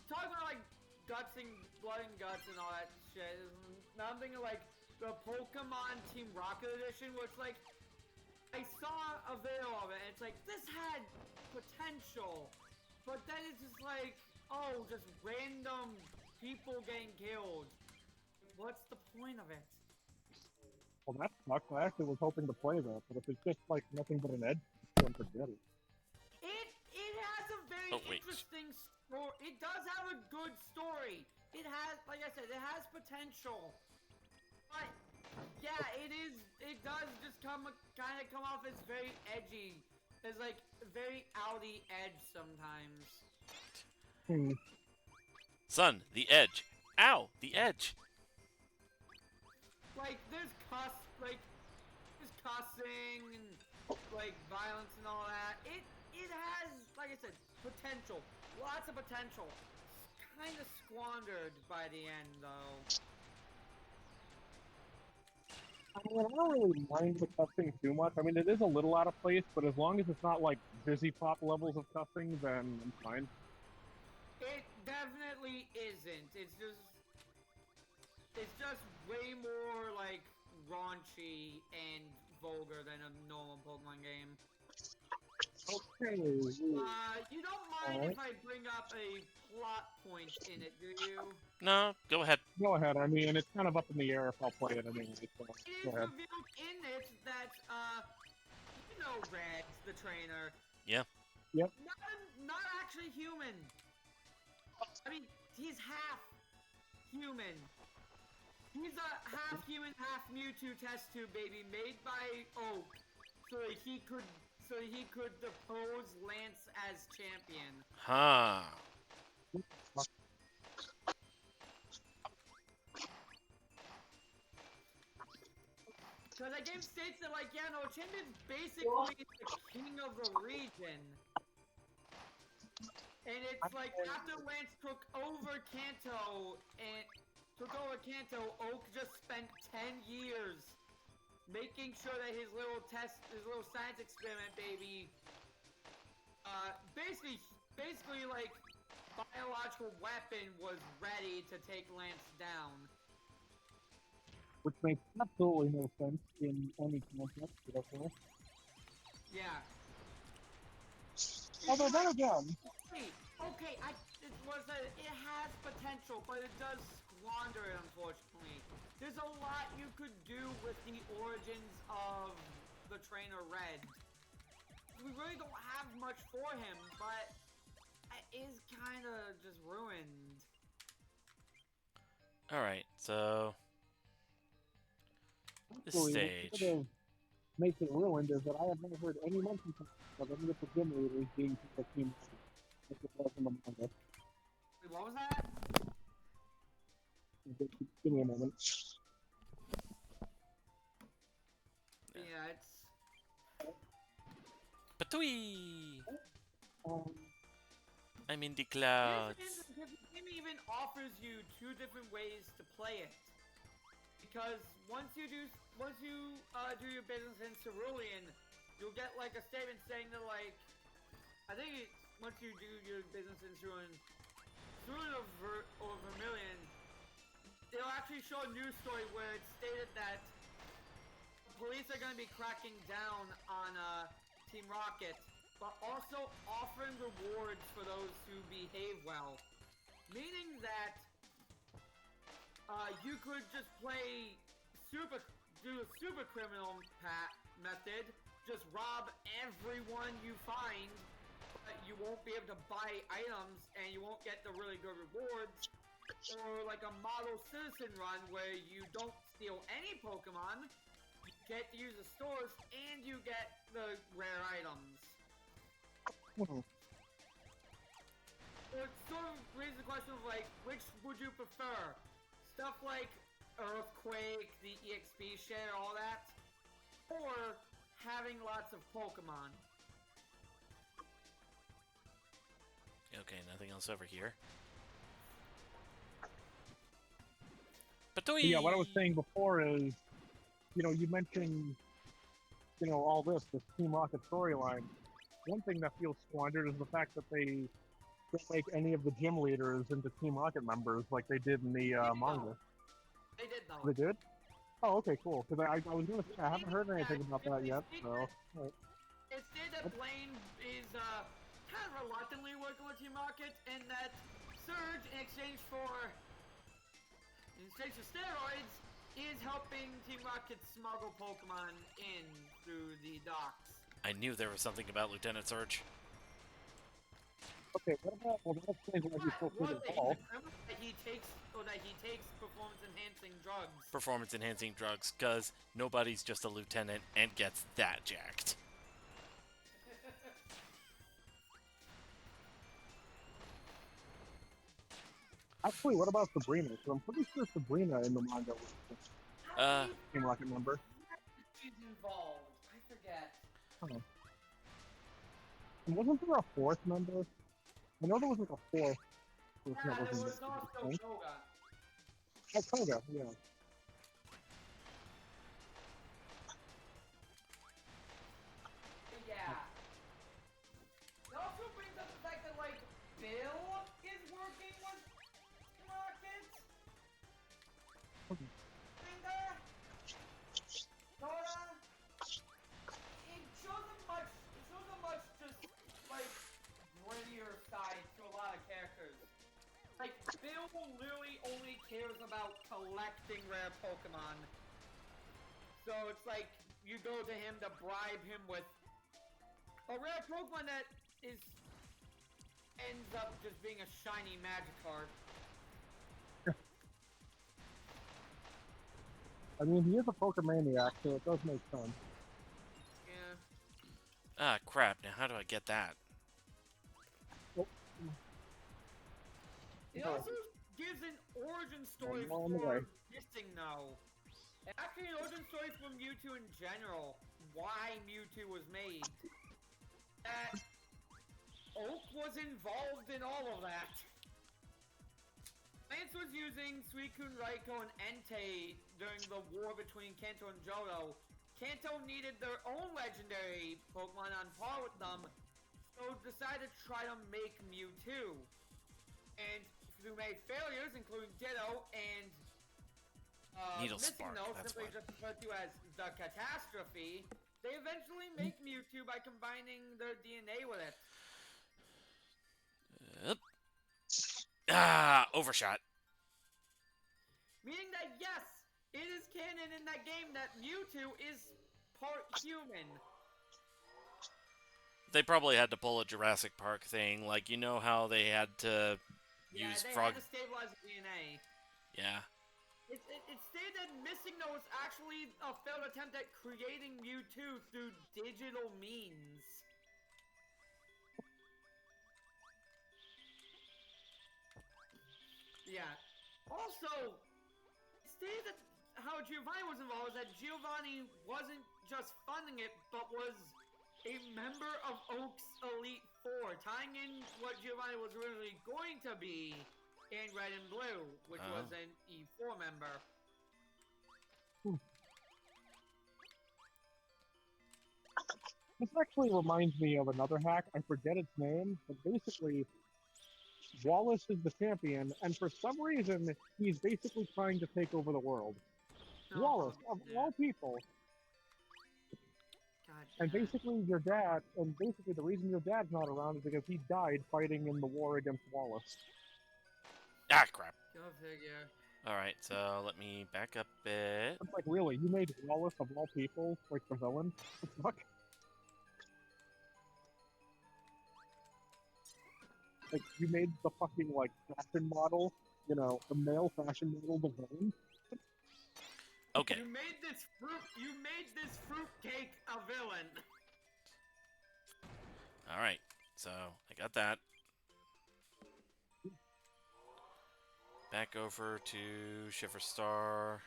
talking about like guts and blood and guts and all that shit. Now I'm thinking like the Pokemon Team Rocket Edition, which like I saw a video of it, and it's like, this had potential, but then it's just like, oh, just random people getting killed. What's the point of it? Well, that sucks. I actually was hoping to play that, but if it's just like nothing but an edge, then forget it. It has a very Oh, wait. interesting story. It does have a good story. It has, like I said, it has potential. But yeah, it does just kind of come off as very edgy. As like very outy edge sometimes. Hmm. Son, the edge. Ow, the edge. Like there's cussing and like violence and all that. It has, like I said, potential. Lots of potential. Kind of squandered by the end though. I mean, I don't really mind the cussing too much. I mean, it is a little out of place, but as long as it's not like busy pop levels of cussing, then I'm fine. It definitely isn't. It's just way more like raunchy and vulgar than a normal Pokemon game. Okay. You don't mind if I bring up a plot point in it, do you? No, go ahead. Go ahead. I mean, it's kind of up in the air if I'll play it anyway. So It go is ahead. revealed in it that, you know Reds, the trainer. Yeah. Yep. Not actually human. I mean, he's half human. He's a half human, half Mewtwo test tube baby made by Oak, so that he could depose Lance as champion. Huh. Because that game states that, like, yeah, no, Champion's basically the king of the region. And it's like, after Lance took over Kanto, Oak just spent 10 years making sure that his little science experiment baby, basically, like, biological weapon was ready to take Lance down. Which makes absolutely no sense in any context, but okay. Yeah. Although then again, Okay, it has potential, but it does squander it, unfortunately. There's a lot you could do with the origins of the trainer Red. We really don't have much for him, but it is kind of just ruined. Alright, so... this actually, stage. what sort of makes it ruined is that I have never heard any mention of any of the gym leaders being the team. Like it was in the manga. Wait, what was that? Give me a moment. Yeah, it's... Patui! Um, I'm in the The clouds. game even offers you two different ways to play it. Because once you do your business in Cerulean, you'll get like a statement saying that like, I think once you do your business in Cerulean or Vermilion, it'll actually show a news story where it's stated that police are going to be cracking down on Team Rocket, but also offering rewards for those who behave well. Meaning that you could just do a super criminal method, just rob everyone you find, but you won't be able to buy items and you won't get the really good rewards. Or like a model citizen run where you don't steal any Pokemon, you get to use the stores and you get the rare items. So it sort of raises the question of like, which would you prefer? Stuff like Earthquake, the EXP share, all that? Or having lots of Pokemon? Okay, nothing else over here. Patui! yeah, what I was saying before is, you know, you mentioned, you know, all this Team Rocket storyline. One thing that feels squandered is the fact that they don't make any of the gym leaders into Team Rocket members like they did in the manga. They did though. They did? Oh, okay, cool. Because I was gonna say I haven't heard anything about that yet. So, right. It's stated that Blaine is kind of reluctantly working with Team Rocket, and that Surge, in exchange for steroids, is helping Team Rocket smuggle Pokemon in through the docks. I knew there was something about Lieutenant Surge. Okay, what about? Well, that explains why he's so What freaking he's tall. a criminal that he takes performance-enhancing drugs. Performance-enhancing drugs, because nobody's just a lieutenant and gets that jacked. Actually, what about Sabrina? Because I'm pretty sure Sabrina in the manga was Uh, a Team Rocket member. She's involved. I forget. Oh. And wasn't there a fourth member? I know there was like a fourth. Yeah, That there wasn't was the also thing. Koga. Oh, Koga, yeah. Yeah. It also brings up the fact that, like, Bill is working with Rocket. Kinda. Sorta. It shows a much just, like, grittier side to a lot of characters. Like, Bill literally only cares about collecting rare Pokemon. So it's like, you go to him to bribe him with a rare Pokemon that ends up just being a shiny Magikarp. I mean, he is a Pokemaniac, so it does make sense. Yeah. ah, crap. Now, how do I get that? It also gives an origin story I'm on the way. for Missing No. Actually, an origin story for Mewtwo in general. Why Mewtwo was made. That Oak was involved in all of that. Lance was using Suicune, Raikou, and Entei during the war between Kanto and Johto. Kanto needed their own legendary Pokemon on par with them, so decided to try to make Mewtwo. And through many failures, including Ditto and Needle Missing Spark, No, that's simply why. just referred to as the Catastrophe, they eventually make Mewtwo by combining their DNA with it. Yep. Ah, overshot. Meaning that, yes, it is canon in that game that Mewtwo is part human. They probably had to pull a Jurassic Park thing, like, you know how they had to Yeah, use they frog... had to stabilize the DNA. Yeah. It stated that Missing No was actually a failed attempt at creating Mewtwo through digital means. Yeah. Also, it stated that how Giovanni was involved is that Giovanni wasn't just funding it, but was a member of Oak's Elite Four, tying in what Giovanni was originally going to be in Red and Blue, which Oh. was an E4 member. This actually reminds me of another hack. I forget its name, but basically, Wallace is the champion, and for some reason, he's basically trying to take over the world. Wallace, of all people, God, and yeah. basically your dad, and basically the reason your dad's not around is because he died fighting in the war against Wallace. Ah, crap. Go figure. Alright, so let me back up a bit. It's like, really, you made Wallace, of all people, like the villain? What the fuck? Like, you made the fucking, like, fashion model, you know, the male fashion model the villain? Okay. You made this fruit cake a villain. Alright, so I got that. Back over to Shiverstar.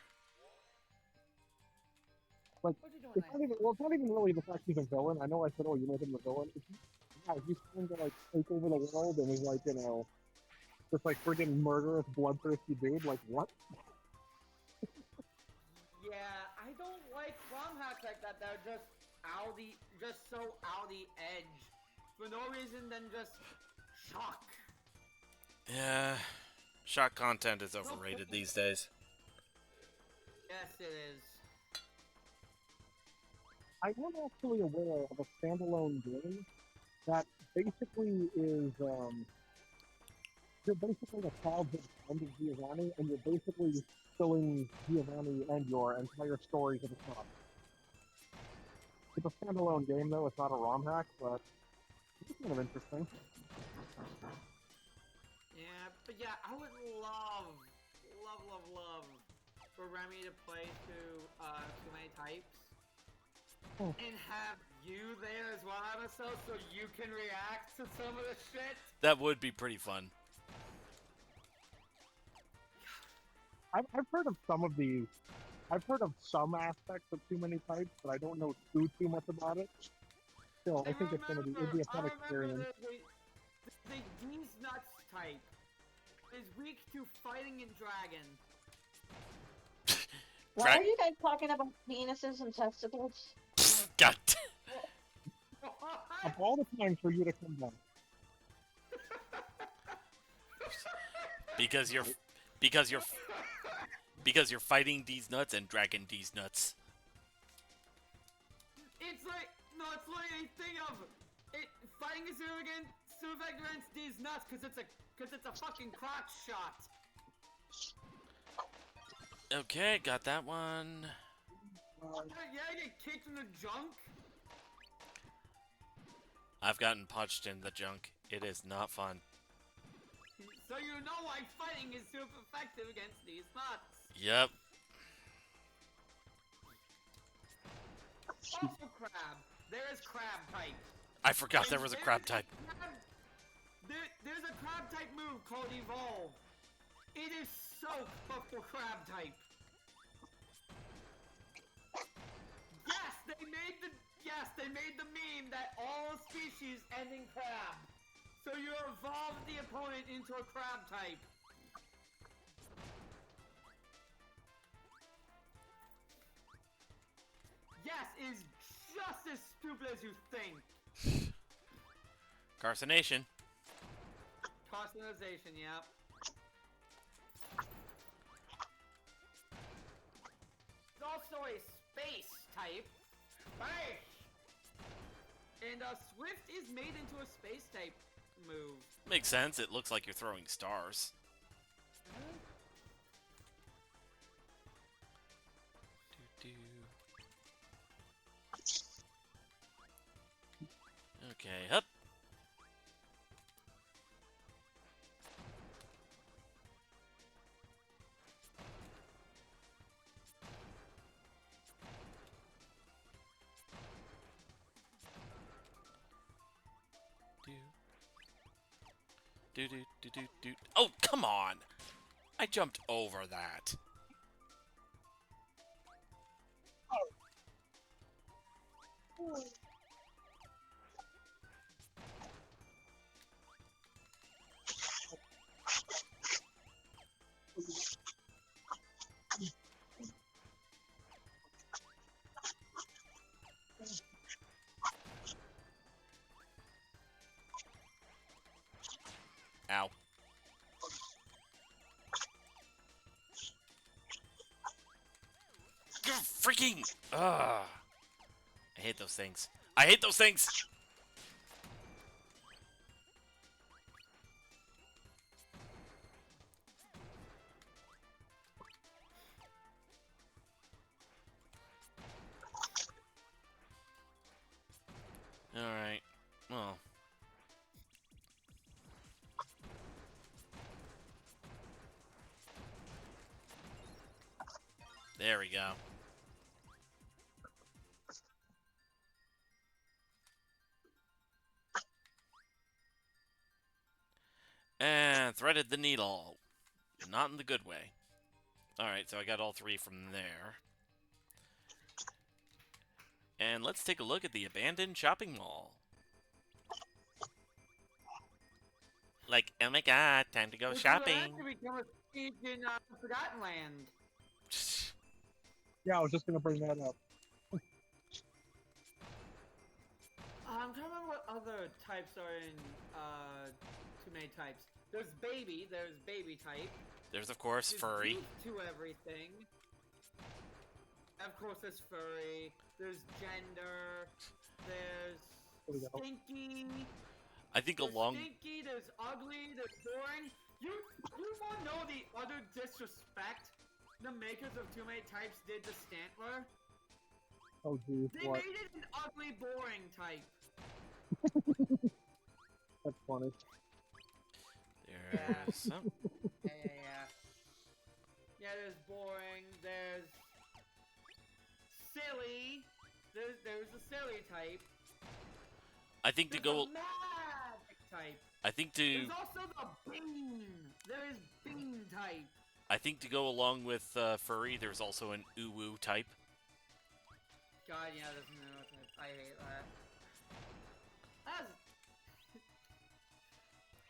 Like, What you doing, it's not even, well, it's not even really the fact he's a villain. I know I said, oh, you made him the villain. He's trying to, like, take over the world, and he's like, you know, just, like, friggin' murderous, bloodthirsty dude. Like, what? Yeah, I don't like ROM hacks like that. They're just so out the edge, for no reason than just shock. Yeah. Shock content is overrated these days. Yeah, Yes, it is. I am actually aware of a standalone game that basically is you're basically a childhood friend of Giovanni, and you're basically filling Giovanni and your entire story to the top. It's a standalone game, though. It's not a ROM hack, but it's kind of interesting. Yeah, but yeah, I would love for Remy to play too many types. Hmm. And have you there as well, Emerson, so you can react to some of the shit. That would be pretty fun. I've heard of some of these. I've heard of some aspects of Too Many Types, but I don't know too much about it. Still, I think it'd be a fun experience. The D's Nuts type is weak to fighting and dragon. Why are you guys talking about penises and testicles? God. Of all the time for you to come back. Because you're fighting these nuts and dragging these nuts. It's like a thing of it fighting is against these nuts because it's a fucking crotch shot. Okay, got that one. Yeah, I get kicked in the junk. I've gotten punched in the junk. It is not fun. So you know why fighting is super effective against these nuts. Yep. Also crab. There is crab type. I forgot there was a crab type. There's a crab type move called Evolve. It is so for crab type. Yes, they made the meme that all species end in crab. So you evolve the opponent into a crab type. Yes, it is just as stupid as you think. Carcination. Carcinization, yep. It's also a space type. Space! And Swift is made into a space type move. Makes sense. It looks like you're throwing stars. Okay, up. Do. Oh, come on! I jumped over that. Ow. Freaking! Ugh. I hate those things. I hate those things! Alright. Well. There we go. And threaded the needle. Not in the good way. Alright, so I got all three from there. And let's take a look at the abandoned shopping mall. Like, oh my god, time to go shopping. Which will become a siege in Forgotten Land. Yeah, I was just gonna bring that up. I'm trying to remember what other types are in too many types. There's baby type. There's, of course, There's furry. youth to everything. Of course, there's furry. There's gender. There's There we go. stinky. I think There's along. stinky. There's ugly. There's boring. You want to know the utter disrespect the makers of Too Many Types did to Stantler? Oh geez, They what? made it an ugly, boring type. That's funny. There's some. Yeah. Yeah, there's boring. There's silly. There's a silly type. I think to There's go. a magic type. I think to. There's also the bean. There is bean type. I think to go along with furry, there's also an uwu type. God, yeah, there's no type. I hate that.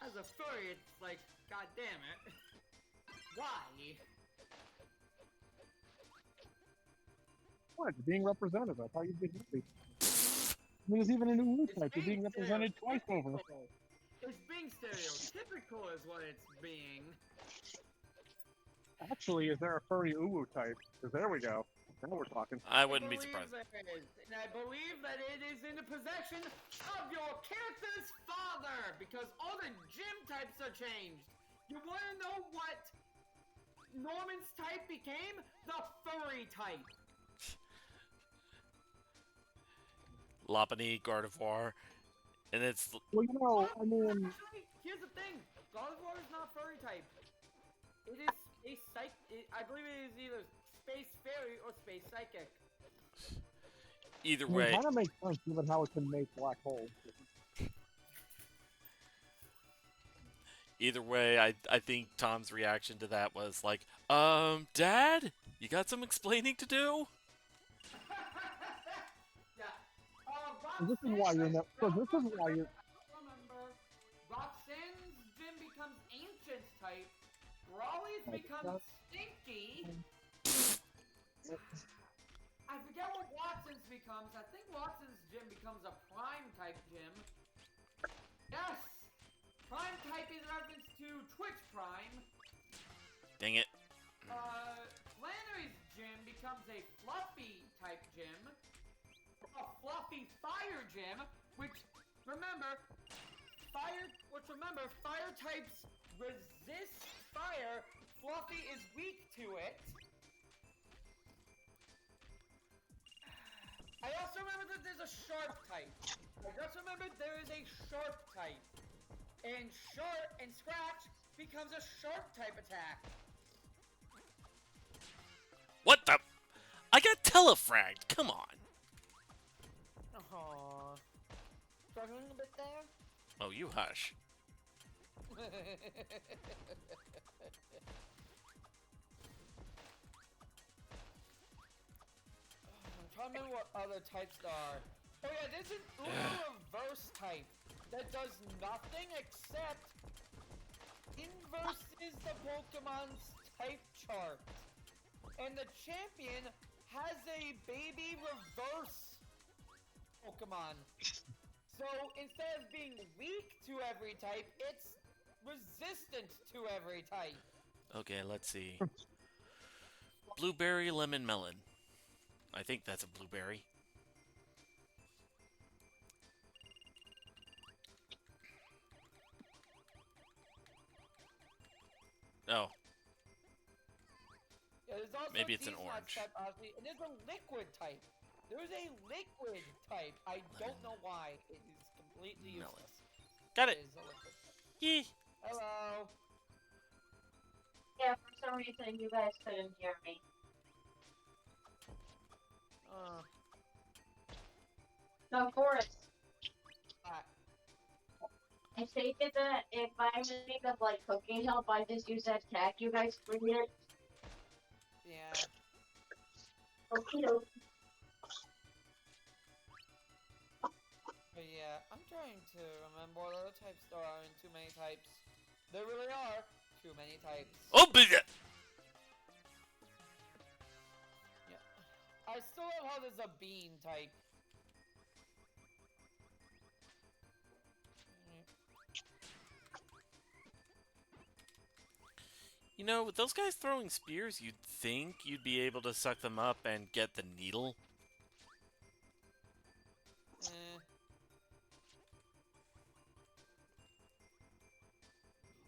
As a furry, it's like, god damn it. Why? What? You're being represented. I thought you'd be happy. There's even a new loot It's type. You're being represented twice over. stereotypical. It's being stereotypical is what it's being. Actually, is there a furry uwu type? Because there we go. Now we're talking. I wouldn't be believe surprised. there is, and I believe that it is in the possession of your character's father, because all the gym types are changed. You want to know what Norman's type became? The furry type. Lopunny, Gardevoir, and it's Well, you know, I mean, Actually, here's the thing. Gardevoir is not furry type. It is space I believe it is either space fairy or space psychic. either it way. kind of makes sense given how it can make black holes. Either way, I think Tom's reaction to that was like, Dad, you got some explaining to do? Yeah. So this is why you're not. So this is why you're. Remember, Roxanne's gym becomes ancient type. Raleigh's becomes stinky. I forget what Watson's becomes. I think Watson's gym becomes a prime type gym. Yes! Prime type is reference to Twitch Prime. Dang it. Flannery's gym becomes a fluffy type gym. A fluffy fire gym, which remember, fire types resist fire. Fluffy is weak to it. I also remember that there's a sharp type. I just remembered there is a sharp type. And Scratch becomes a sharp type attack. What the? I got telefragged. Come on. Aww. Struggling a bit there? Oh, you hush. I'm trying to remember what other types there are. Oh yeah, there's an Uno reverse type that does nothing except inverses the Pokemon's type chart. And the champion has a baby reverse Pokemon. So instead of being weak to every type, it's resistant to every type. Okay, let's see. Blueberry, lemon, melon. I think that's a blueberry. Oh, Yeah, there's also Maybe it's an T-Slots orange. type, honestly, and there's a liquid type. There's a liquid type. I don't know why. It is completely Melon. useless. got it. It is a liquid type. Yee. Hello. Yeah, for some reason you guys couldn't hear me. No, Forrest. Alright. I stated that if I'm in need of like cooking help, I just use that tag you guys created. Yeah. Okay. But yeah, I'm trying to remember what other types there are in Too Many Types. There really are too many types. Oh, but Yeah. I still love how there's a bean type. You know, with those guys throwing spears, you'd think you'd be able to suck them up and get the needle. Eh.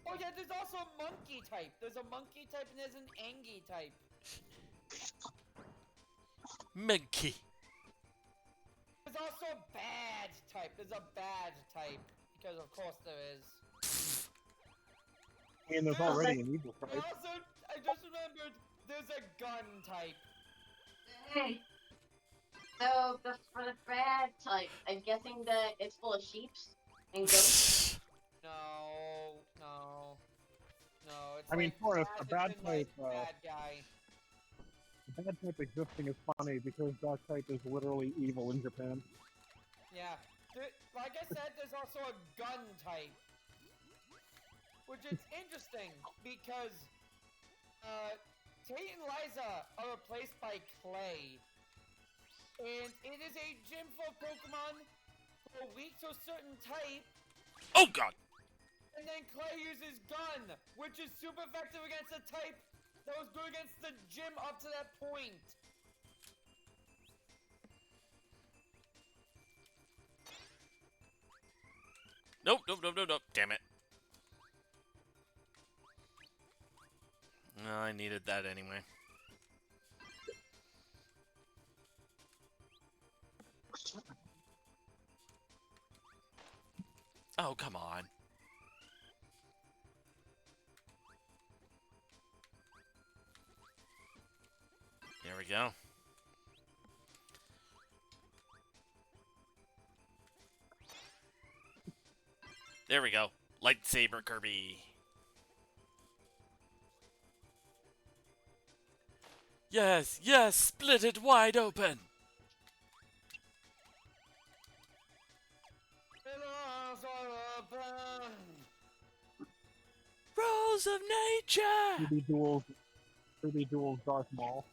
Oh yeah, there's also a monkey type. There's a monkey type and there's an Angie type. Monkey. There's also a bad type. There's a bad type. Because of course there is. I mean, there's already an evil I type. also, I just remembered, there's a gun type. Hey. So for the bad type, I'm guessing that it's full of sheeps and goats. No, no, no. It's I mean, like Forrest, a bad, bad as in, like, type, bad guy. A bad type existing is funny because that type is literally evil in Japan. Yeah. Like I said, there's also a gun type. Which is interesting because Tate and Liza are replaced by Clay. And it is a gym for Pokemon who are weak to a certain type. Oh god! And then Clay uses gun, which is super effective against a type that was good against the gym up to that point. Nope, nope, nope, nope, nope. Damn it. No, I needed that anyway. Oh, come on. There we go. There we go. Lightsaber Kirby. Yes, yes, split it wide open. Rose of nature. Kirby duels Darth Maul.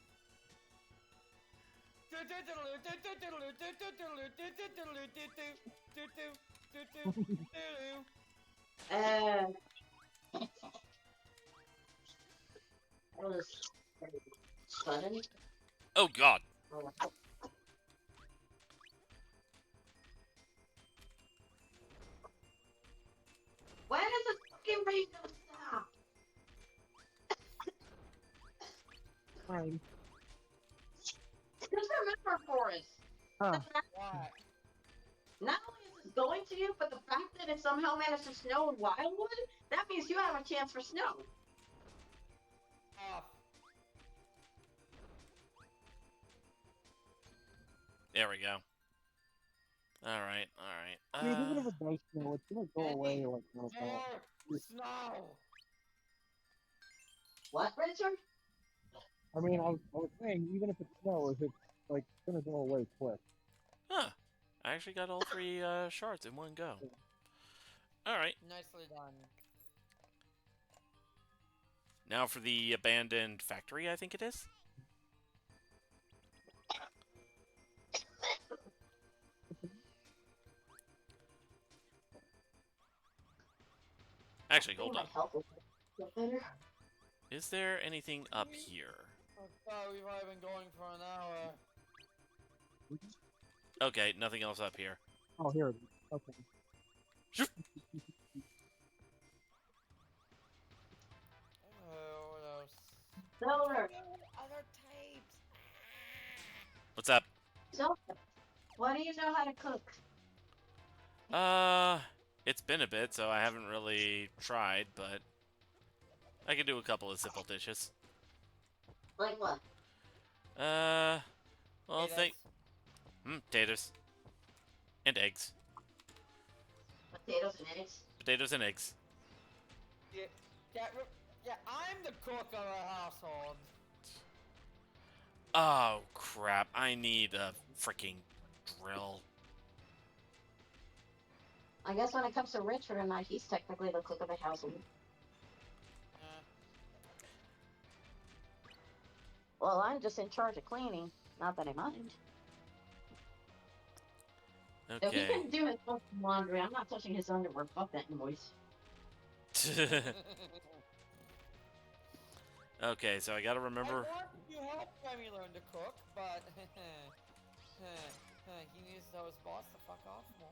That was sudden. Oh god. When is the fucking rain gonna stop? Fine. Just remember, Forrest. Huh. The fact, What? not only is it going to you, but the fact that it somehow managed to snow in Wildwood, that means you have a chance for snow. Off. There we go. Alright, alright. Dude, even if it does snow, it's gonna go away like no More snow. What, Richard? I mean, I was saying, even if it snows, it's like gonna go away quick. Huh. I actually got all three shards in one go. Alright. Nicely done. Now for the abandoned factory, I think it is. Actually, hold My on. health will get better. Is there anything up here? Oh, we've already been going for an hour. Okay, nothing else up here. Oh, here it is. Okay. What else? Silver. Other types. What's up? Silver. What do you know how to cook? It's been a bit, so I haven't really tried, but I can do a couple of simple dishes. Like what? Well, Potatoes. Potatoes. And eggs. Potatoes and eggs? Potatoes and eggs. Yeah, yeah, I'm the cook of our household. Oh, crap. I need a freaking drill. I guess when it comes to Richard and I, he's technically the cook of the household. Well, I'm just in charge of cleaning. Not that I mind. If he Okay. can do his own laundry, I'm not touching his underwear. Fuck that noise. Okay, so I gotta I remember. want to help Remy learn to cook, but he needs to tell his boss to fuck off more.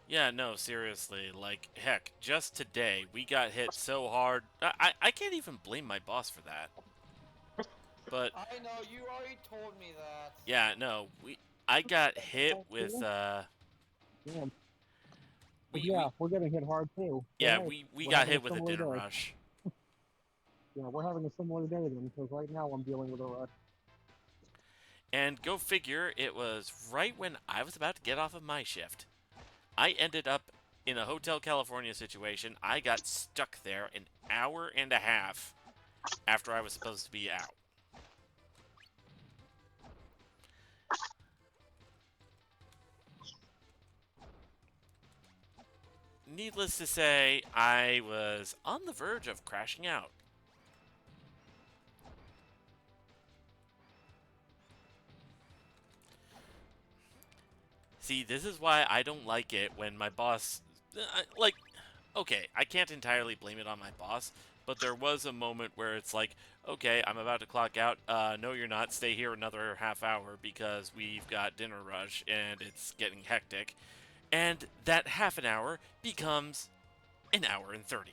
Yeah, no, seriously. Like, heck, just today, we got hit so hard. I can't even blame my boss for that. But, I know, you already told me that. yeah, no, I got hit with, Damn. But we, yeah, we, we're getting hit hard too. So yeah, hey, we we're got having a hit with a similar dinner day. rush. Yeah, we're having a similar day then, because right now I'm dealing with a rush. And go figure, it was right when I was about to get off of my shift. I ended up in a Hotel California situation. I got stuck there an hour and a half after I was supposed to be out. Needless to say, I was on the verge of crashing out. See, this is why I don't like it when my boss... Like, okay, I can't entirely blame it on my boss, but there was a moment where it's like, okay, I'm about to clock out. No, you're not. Stay here another half hour because we've got dinner rush and it's getting hectic. And that half an hour becomes an hour and 30.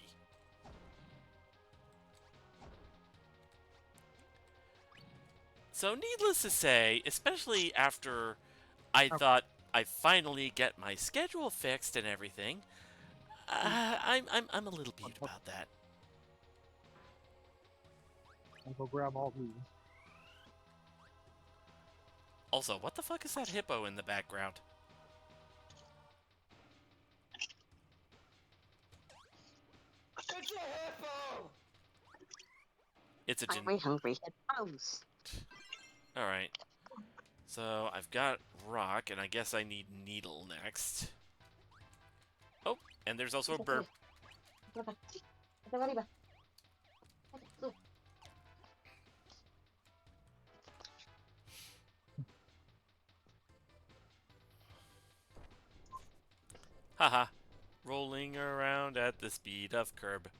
So needless to say, especially after I thought I finally get my schedule fixed and everything, I'm a little peeved about that. I'll go grab all these. Also, what the fuck is that hippo in the background? It's a hippo! It's a Hungry hippos. Alright. So, I've got rock, and I guess I need needle next. Oh, and there's also a bird. Haha. Rolling around at the speed of Kirby.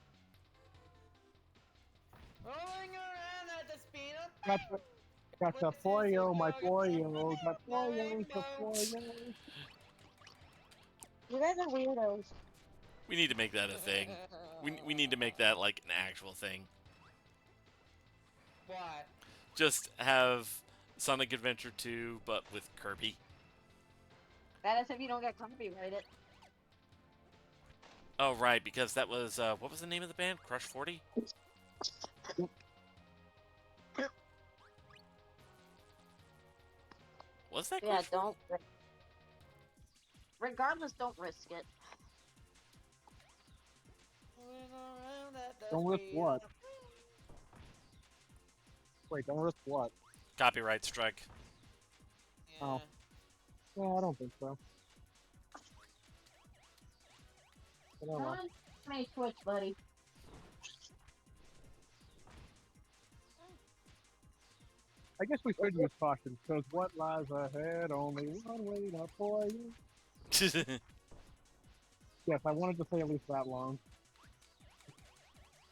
Rolling around at the speed of Got the Places pollo, to my go, pollo, got the pollo, the rainbow. pollo. You guys are weirdos. We need to make that a thing. We need to make that, like, an actual thing. What? Just have Sonic Adventure 2, but with Kirby. That is if you don't get copyrighted. Oh, right, because that was, what was the name of the band? Crush 40? Was that Yeah, Crush 40? don't. Regardless, don't risk it. Don't risk what? Wait, don't risk what? Copyright strike. Yeah. Oh. No, I don't think so. But oh well. Come on, Twitch, buddy. I guess we should use caution, because what lies ahead? Only one way to for you. Yes, I wanted to say at least that long.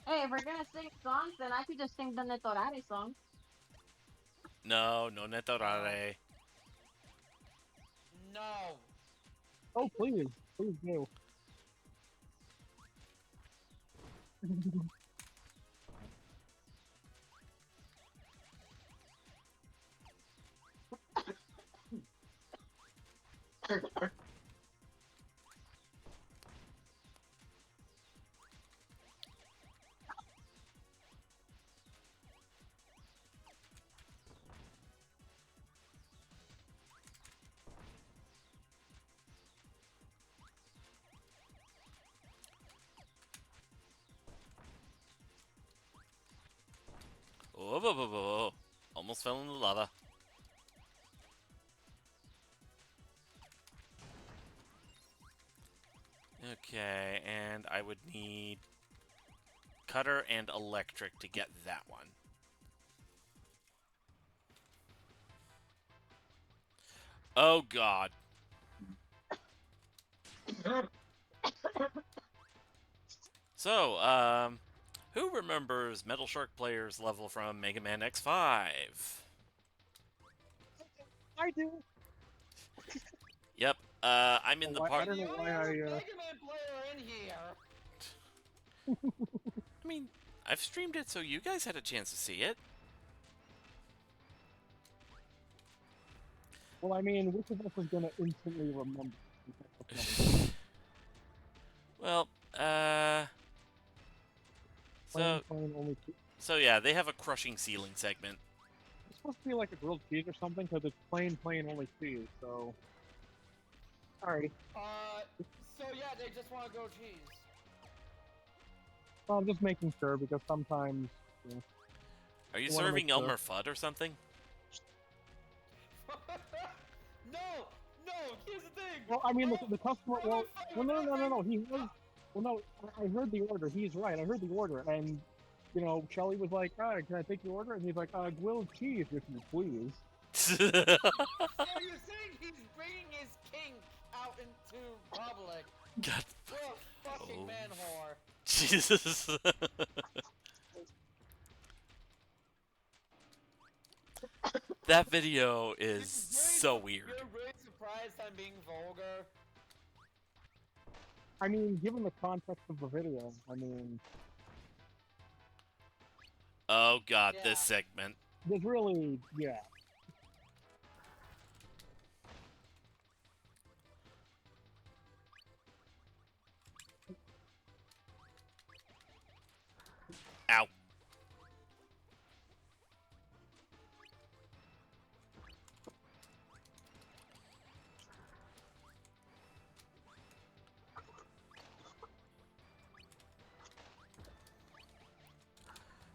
Hey, if we're gonna sing songs, then I could just sing the Netorare song. No, no netorare. No. Oh, please. Please do. Oh, whoa, whoa, whoa, whoa. Almost fell in the lava. Okay, and I would need cutter and electric to get that one. Oh, God. So, Who remembers Metal Shark Player's level from Mega Man X5? I do. Yep. I'm in the Why- I part. don't know The why only I. Mega Man player in here. I mean, I've streamed it, so you guys had a chance to see it. Well, I mean, which of us is gonna instantly remember? Well, Plain, so plain, only cheese. so yeah, they have a crushing ceiling segment. It's supposed to be like a grilled cheese or something, because it's plain, plain, only cheese. So, alright. So yeah, they just want to go cheese. Well, I'm just making sure because sometimes. You know, Are you I wanna serving make sure. Elmer Fudd or something? No, no. Here's the thing. Well, I mean, the customer. Well, Well, no. He was. Well, no, I heard the order. He's right. I heard the order, and you know, Shelly was like, "Ah, can I take your order?" And he's like, "Grilled cheese, if you please." So you're saying he's bringing his kink out into public? God, What a fucking Oh. man whore. Jesus. That video is so weird. You're really surprised I'm being vulgar? I mean, given the context of the video, I mean, Oh god, Yeah. this segment. there's really, yeah. Ow.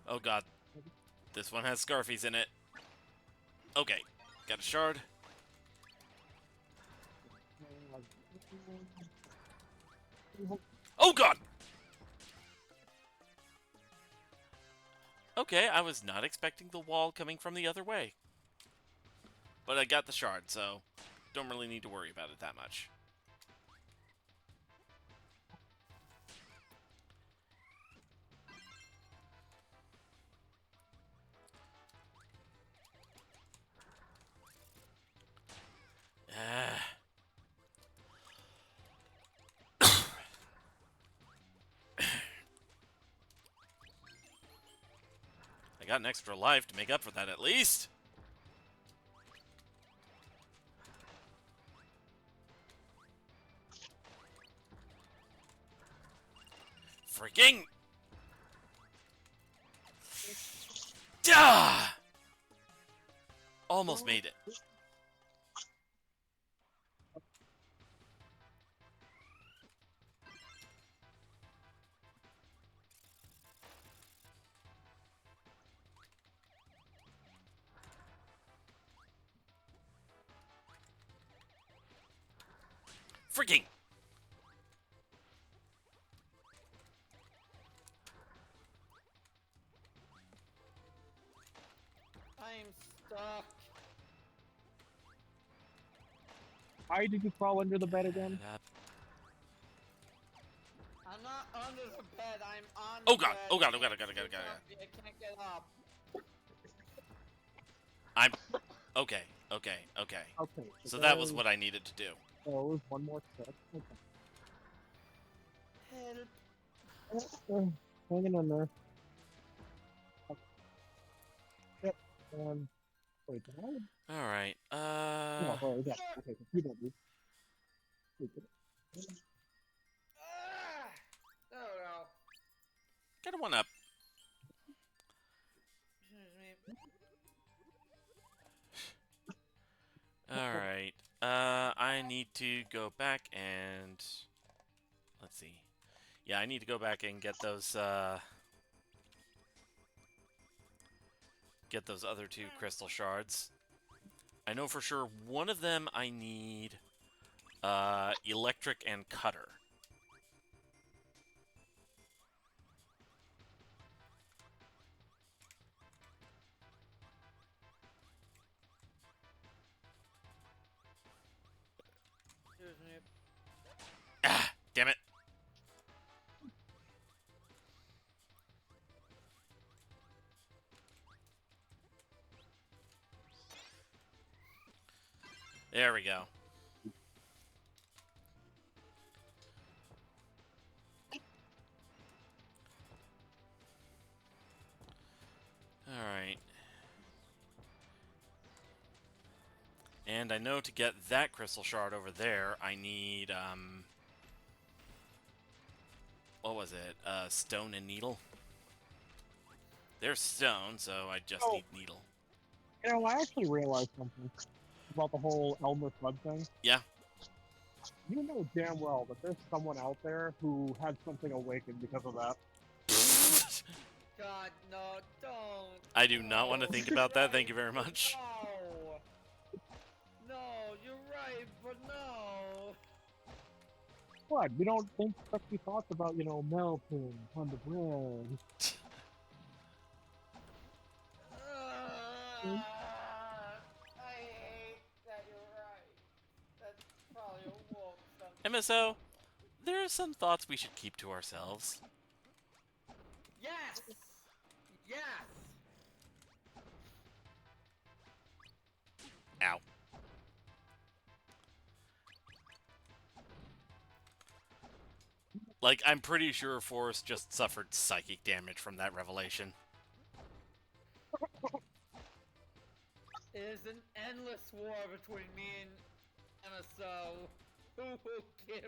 Oh god. This one has Scarfies in it. Okay. Got a shard. Oh god! Okay, I was not expecting the wall coming from the other way. But I got the shard, so don't really need to worry about it that much. I got an extra life to make up for that at least. Freaking! Duh! Almost made it. Freaking! I'm stuck. Why did you crawl under the bed again? I'm not under the bed. I'm on Oh the god! bed. Oh god! Oh god! Oh god! Oh god! Oh god! I can't get up. I'm okay. Okay. Okay. Okay. So that was what I needed to do. Oh, one more step. Okay. Help. Hanging in there. Okay. Yep. Wait, did I? All right. No, oh, yeah. Okay, you don't need. Ah! Oh no. Get a one up. Excuse me. All right. I need to go back and let's see. Yeah, I need to go back and get those other two crystal shards. I know for sure one of them I need electric and cutter. Excuse me. Ah, damn it. There we go. Alright. And I know to get that crystal shard over there, I need, what was it? Stone and needle? There's stone, so I just need needle. You know, I actually realized something about the whole Elmer Fudd thing. Yeah. You know damn well that there's someone out there who had something awakened because of that. God, no, don't. I do not want to No, think you're about that. right, Thank you very but much. No. No, you're right, but no. What? You don't think sexy thoughts about, you know, melting on the bread? I hate that you're right. That's probably woke something. MSO, there are some thoughts we should keep to ourselves. Yes! Yes! Ow. Like, I'm pretty sure Forrest just suffered psychic damage from that revelation. It is an endless war between me and MSO. Who will give?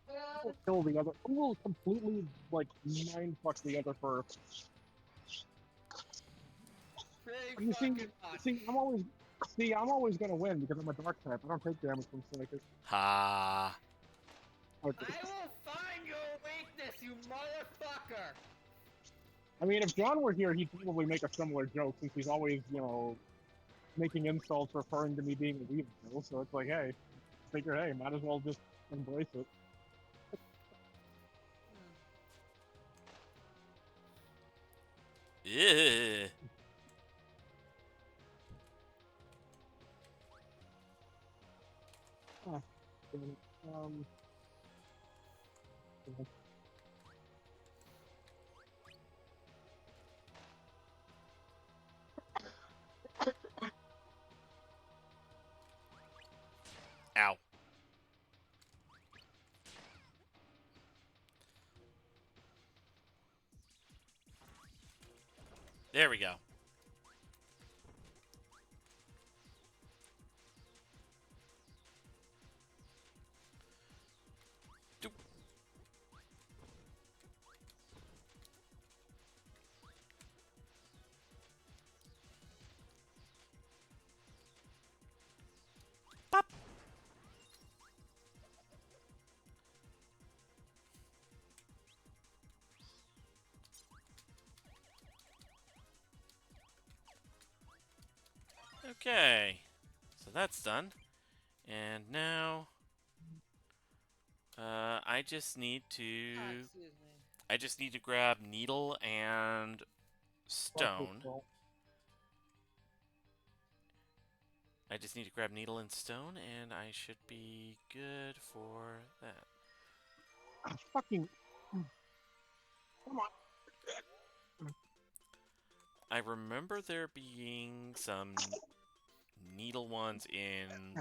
Who will kill the other? Who will completely, like, mindfuck the other first? Pretty You see, fucking much. I'm always gonna win because I'm a dark type. I don't take damage from Snakers. Ha. Okay. I will find your weakness, you motherfucker! I mean, if John were here, he'd probably make a similar joke since he's always, you know, making insults referring to me being a weevil. So it's like, hey, figure, hey, might as well just embrace it. Yeah. Um, Ow. There we go. Doop. Pop. Okay. So that's done. And now I just need to Excuse me. I just need to grab needle and stone. I just need to grab needle and stone, and I should be good for that. fucking. Come on. I remember there being some needle ones in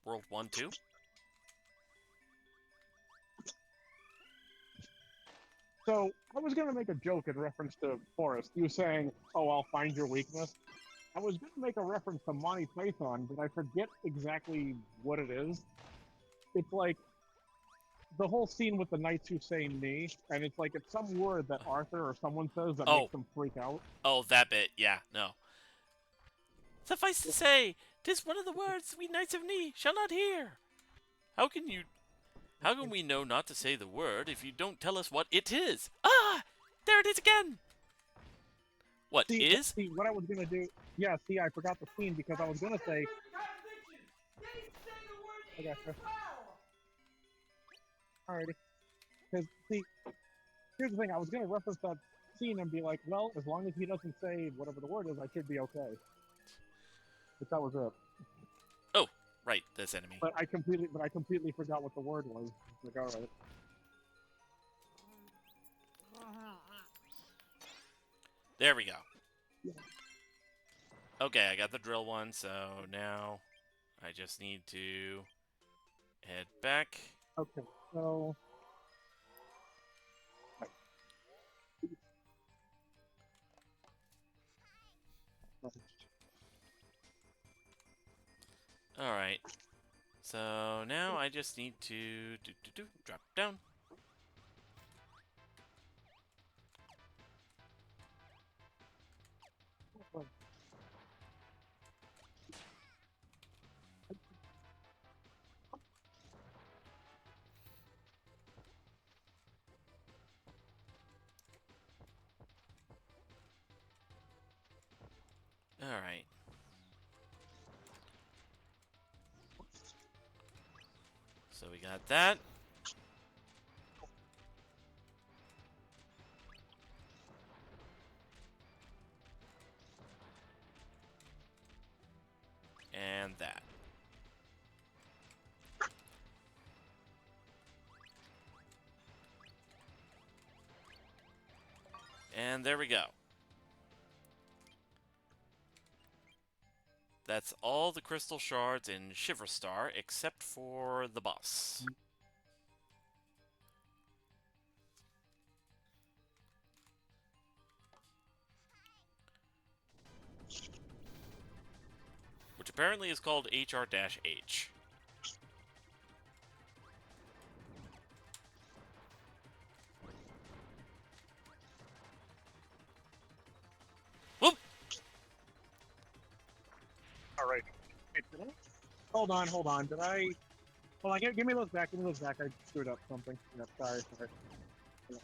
World 1, 2. So, I was gonna make a joke in reference to Forrest. You saying, oh, I'll find your weakness. I was gonna make a reference to Monty Python, but I forget exactly what it is. It's like the whole scene with the knights who say "me," and it's like it's some word that Arthur or someone says that makes them freak out. Oh, that bit. Yeah, no. Suffice to say, 'tis one of the words we knights of Ni shall not hear. How can we know not to say the word if you don't tell us what it is? Ah! There it is again! What is? See, what I was gonna do. Yeah, see, I forgot the scene because I was gonna say. I gotcha. Alrighty. Because, see, here's the thing, I was gonna reference that scene and be like, well, as long as he doesn't say whatever the word is, I should be okay. But that was it. Oh, right, this enemy. But I completely forgot what the word was. It's like, alright. There we go. Okay, I got the drill one, so now I just need to head back. Okay, so Alright. So now I just need to drop down. Alright. So we got that. And that. And there we go. That's all the crystal shards in Shiver Star except for the boss. Which apparently is called HR-H. Whoop! all right. Hold on. Did I? Hold on, give me those back. Give me those back. I screwed up something. Yeah, sorry. Yeah.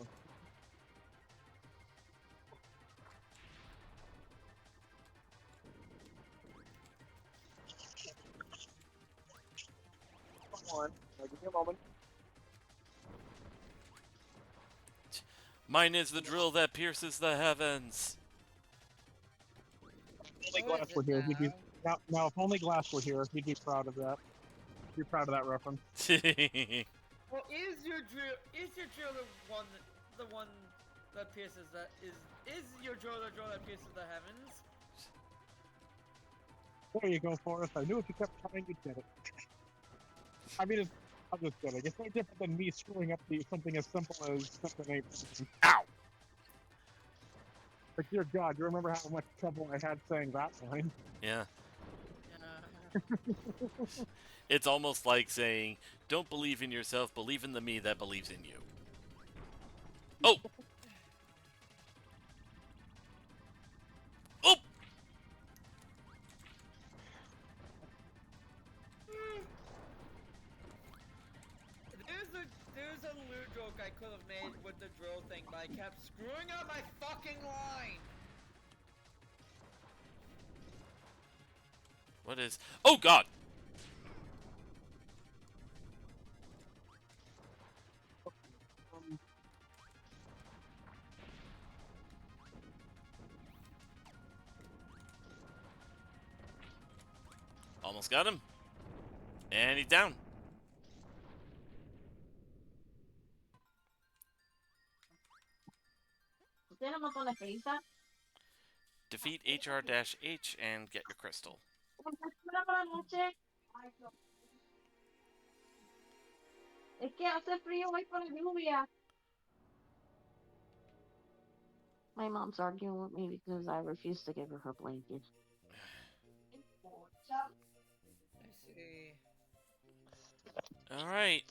Come on. Give me a moment. Mine is the drill that pierces the heavens. If only What Glass is were it here, he'd be now? now. If only Glass were here, he'd be proud of that. He'd be proud of that reference. Well, is your drill the one that pierces that is your drill the drill that pierces the heavens? There you go, Forrest. I knew if you kept trying, you'd get it. I mean, I'm just kidding. It's no different than me screwing up something as simple as something ain't. Ow! But dear God, you remember how much trouble I had saying that line? Yeah. Yeah. It's almost like saying, don't believe in yourself, believe in the me that believes in you. Oh! Oh! There's a lewd joke I could have made with the drill thing, but I kept screwing up my fucking line. What is... Oh, God! Um, Almost got him. And he's down. Tenemos una prisa. Defeat HR-H and get your crystal. Espera por la noche. Es que hace frío, voy por la lluvia. My mom's arguing with me because I refuse to give her her blanket. I see. Alright.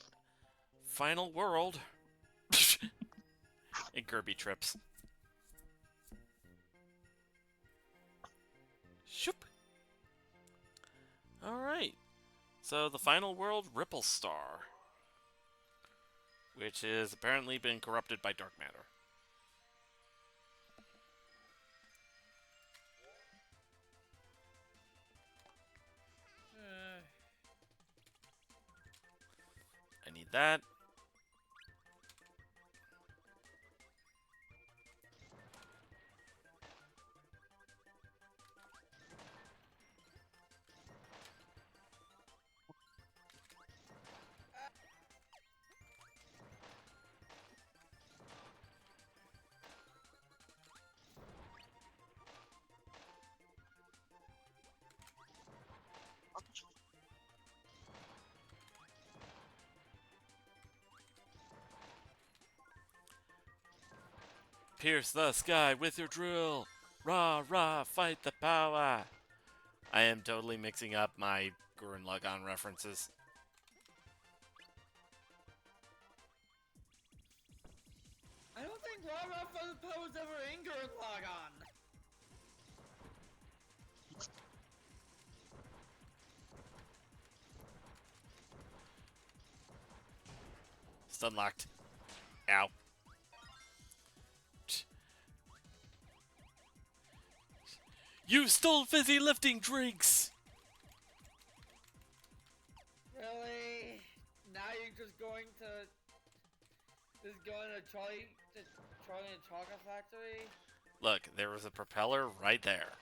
Final world. And Kirby trips. Shoop. Alright. So the final world, Ripple Star. Which has apparently been corrupted by dark matter. I need that. Pierce the sky with your drill. Rah, rah, fight the power. I am totally mixing up my Gurren Lagann references. I don't think Rara for the Power was ever in Gurren Lagann. Stun locked. Ow. You stole fizzy lifting drinks! Really? Now you're just going to Charlie and the Chocolate Factory? Look, there was a propeller right there.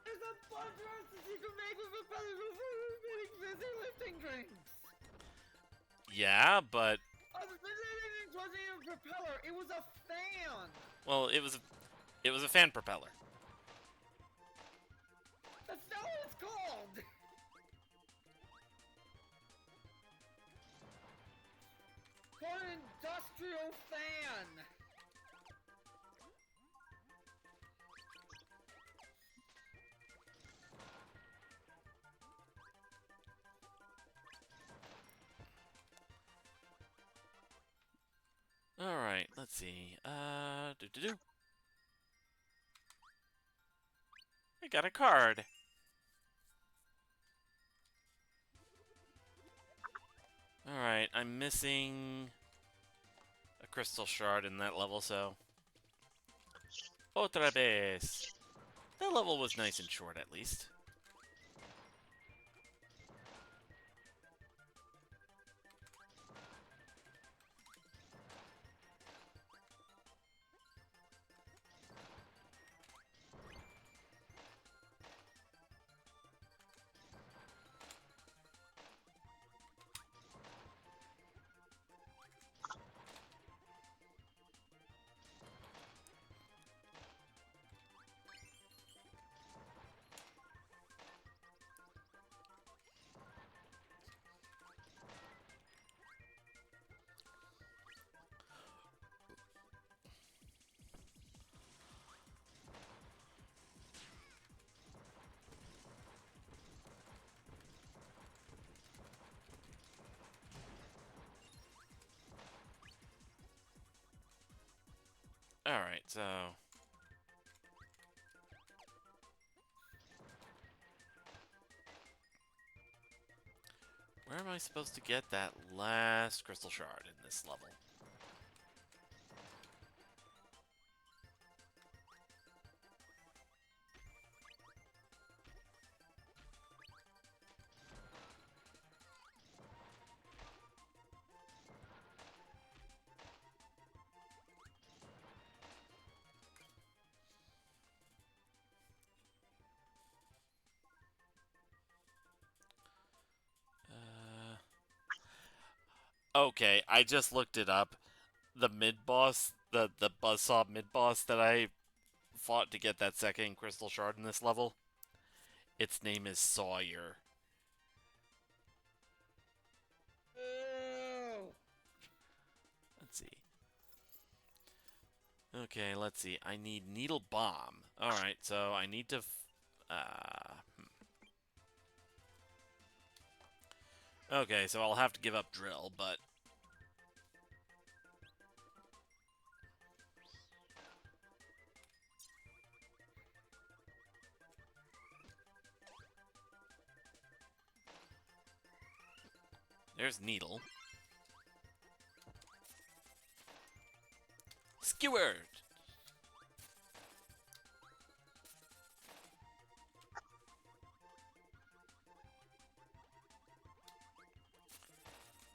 There's a bunch of recipes you can make with propellers before making fizzy lifting drinks! Yeah, but Oh, the fizzy lifting drinks wasn't even a propeller, it was a fan! well, it was a fan propeller. That's not what it's called! It's called an industrial fan! Alright, let's see. Do. I got a card. Alright, I'm missing a crystal shard in that level, so... Otra vez. That level was nice and short, at least. Alright, so... where am I supposed to get that last crystal shard in this level? Okay, I just looked it up. The mid-boss, the buzzsaw mid-boss that I fought to get that second crystal shard in this level, its name is Sawyer. Ew. Let's see. Okay, let's see. I need needle bomb. Alright, so I need to... Okay, so I'll have to give up drill, but... there's needle. Skewered!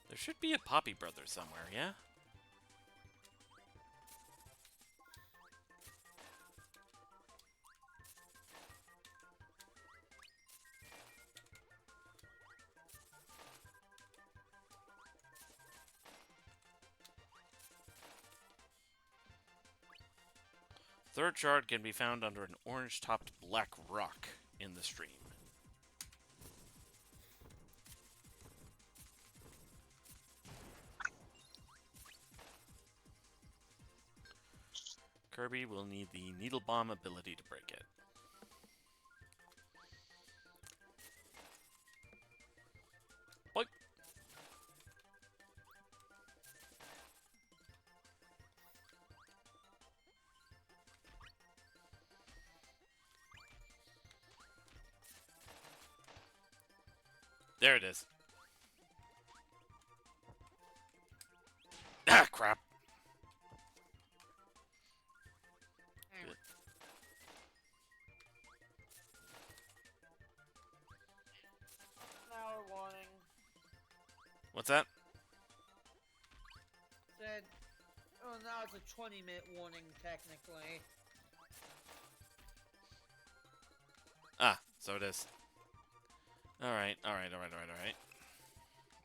There should be a Poppy Brother somewhere, yeah? Third shard can be found under an orange-topped black rock in the stream. Kirby will need the Needle Bomb ability to break it. Boink. There it is. Ah, crap. Good. Hour warning. What's that? Said, oh, now it's a 20-minute warning, technically. Ah, so it is. Alright.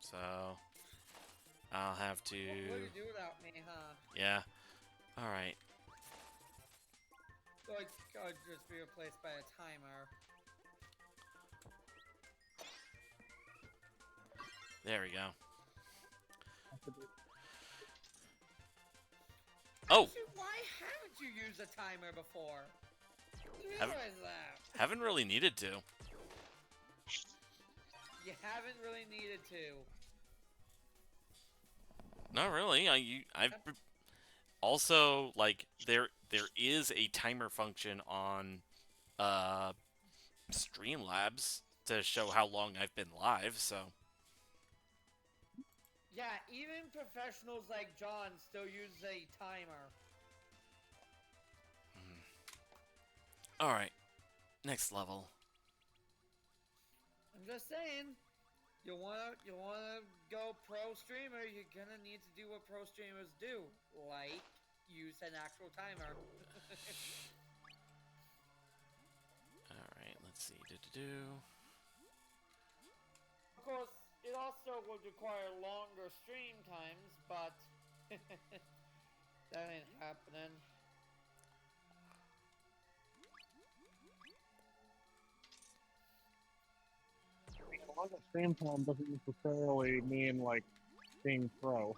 So, I'll have to... What do you do without me, huh? Yeah. Alright. So I could just be replaced by a timer. There we go. Oh! Actually, why haven't you used a timer before? You Haven't- realize that. Haven't really needed to. You haven't really needed to. Not really. I've also, like, there is a timer function on Streamlabs to show how long I've been live, so Yeah, even professionals like John still use a timer. alright. Next level. I'm just saying, you wanna go pro streamer, you're gonna need to do what pro streamers do, like use an actual timer. Alright, let's see. Of course, it also would require longer stream times, but that ain't happening. Well, at the same time doesn't necessarily mean like being pro.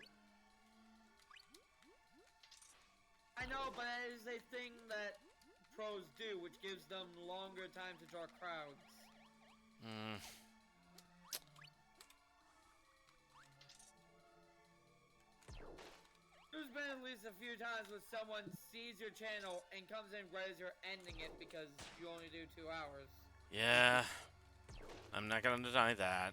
I know, but that is a thing that pros do, which gives them longer time to draw crowds. Hmm. There's been at least a few times when someone sees your channel and comes in right as you're ending it because you only do 2 hours. Yeah. I'm not gonna deny that.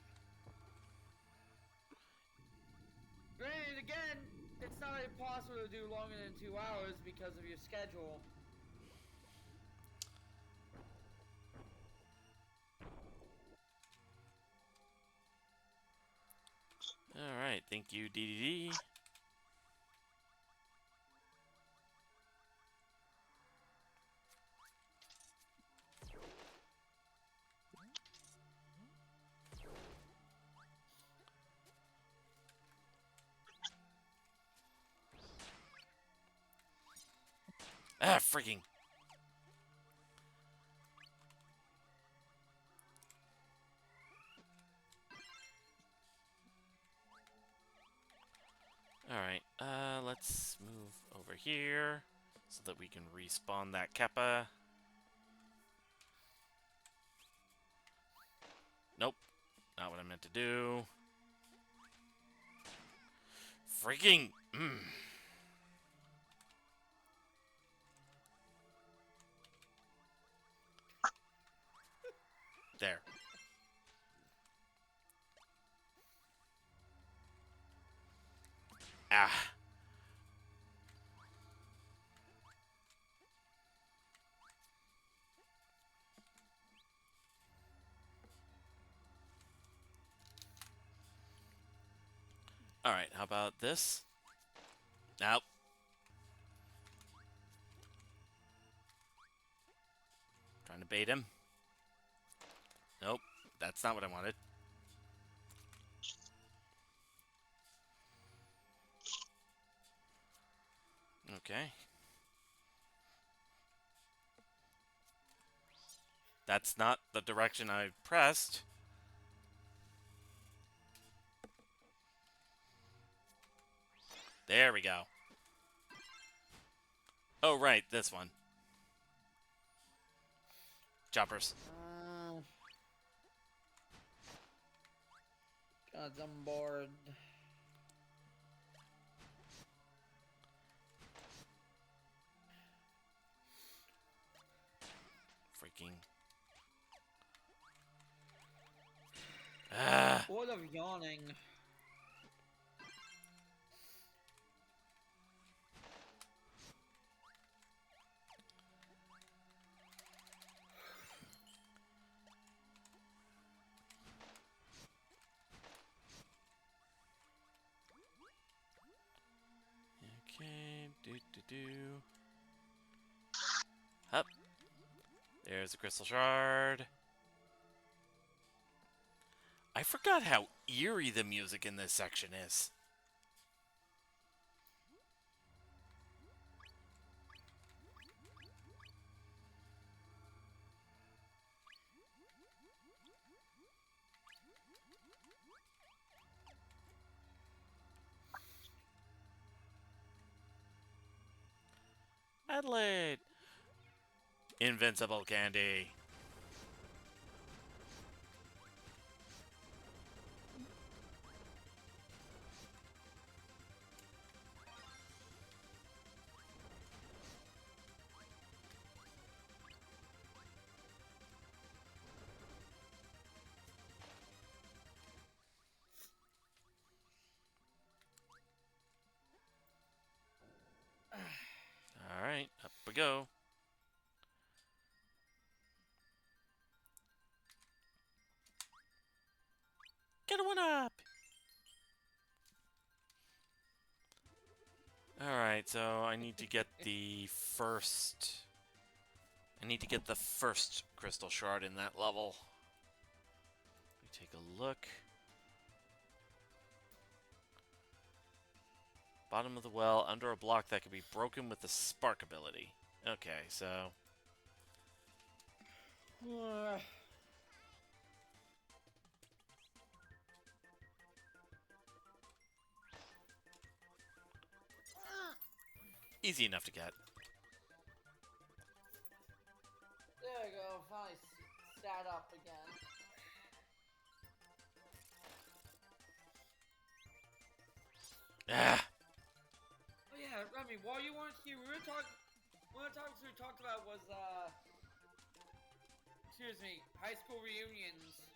Granted, again, it's not impossible to do longer than 2 hours because of your schedule. Alright, thank you, DDD. Ah, freaking. Alright, let's move over here so that we can respawn that Kappa. Nope, not what I meant to do. Freaking! There. Ah. Alright, how about this? Nope. Trying to bait him. Nope, that's not what I wanted. Okay. That's not the direction I pressed. There we go. Oh, right, this one. Choppers. God, I'm bored. Freaking. Ah. Bored of yawning. Okay, do. Up. There's a crystal shard. I forgot how eerie the music in this section is. Adelaide. Invincible candy. Alright, up we go. Get one up! Alright, so I need to get the first... I need to get the first crystal shard in that level. Let me take a look. Bottom of the well, under a block that can be broken with the spark ability. Okay, so... Easy enough to get. There you go, finally sat up again. Ah! Oh yeah, Remy, while you weren't here, one of the topics we talked about was, excuse me, high school reunions.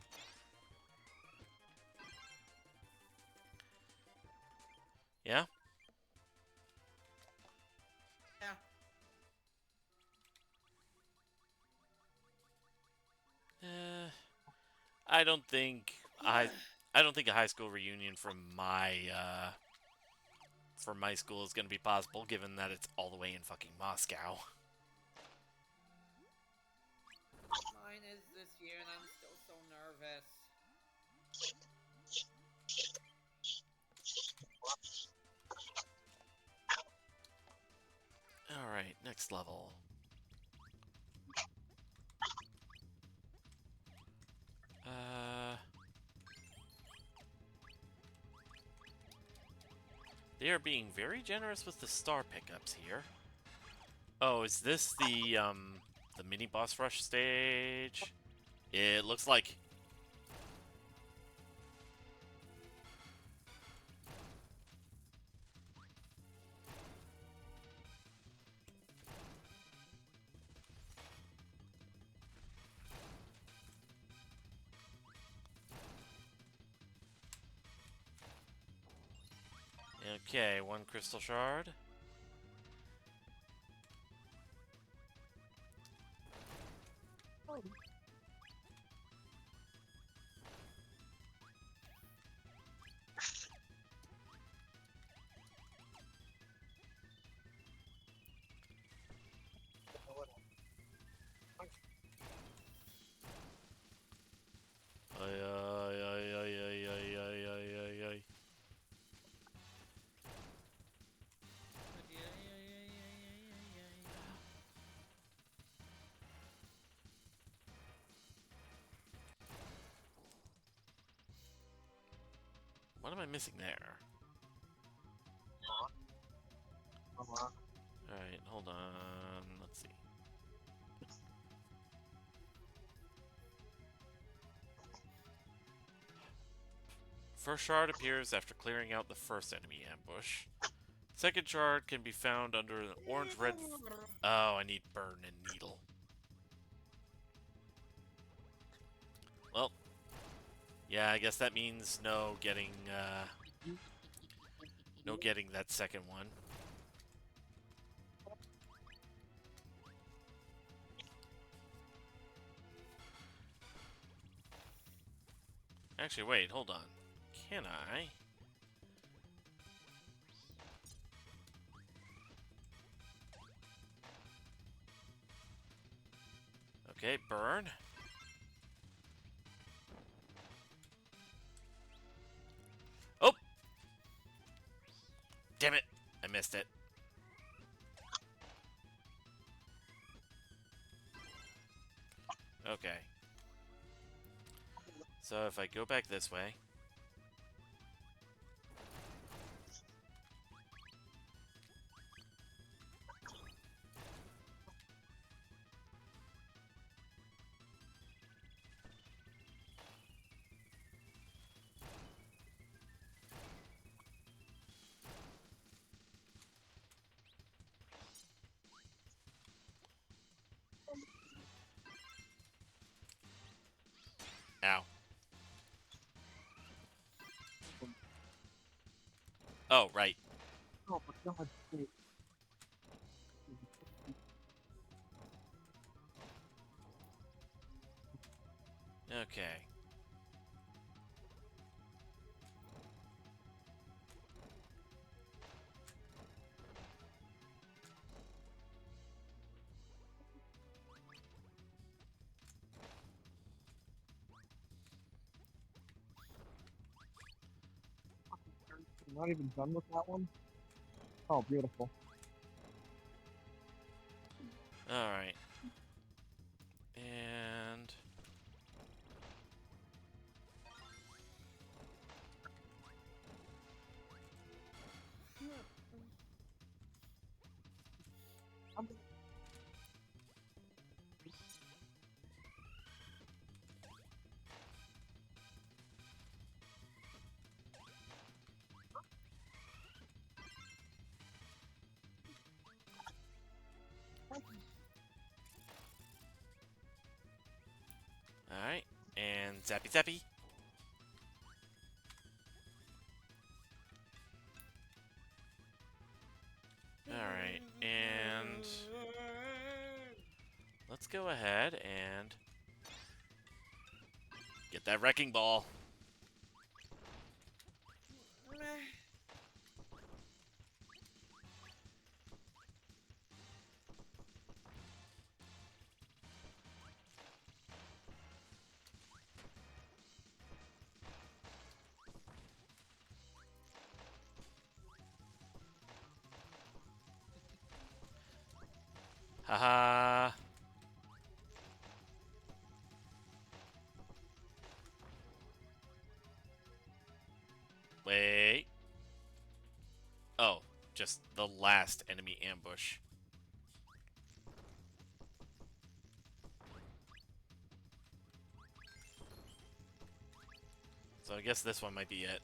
Yeah? Yeah. I don't think I don't think a high school reunion from my school is going to be possible, given that it's all the way in fucking Moscow. Mine is this year, and I'm still so nervous. All right, next level. They are being very generous with the star pickups here. Oh, is this the mini boss rush stage? It looks like. Okay, one crystal shard. Ay, ay, ay, ay, ay, ay, ay, ay, ay, ay. What am I missing there? Alright, hold on. Let's see. First shard appears after clearing out the first enemy ambush. Second shard can be found under an orange-red... Oh, I need burn and needle. Well, yeah, I guess that means no getting that second one. Actually, wait, hold on. Can I? Okay, burn. Oh! Damn it! I missed it. Okay. So if I go back this way... Ow. Oh, right. Oh my god. Wait. Okay. I'm not even done with that one. Oh, beautiful. Alright. And... Alright. And zappy zappy. Alright. And... let's go ahead and... get that wrecking ball. Haha. Wait. Oh, just the last enemy ambush. So I guess this one might be it.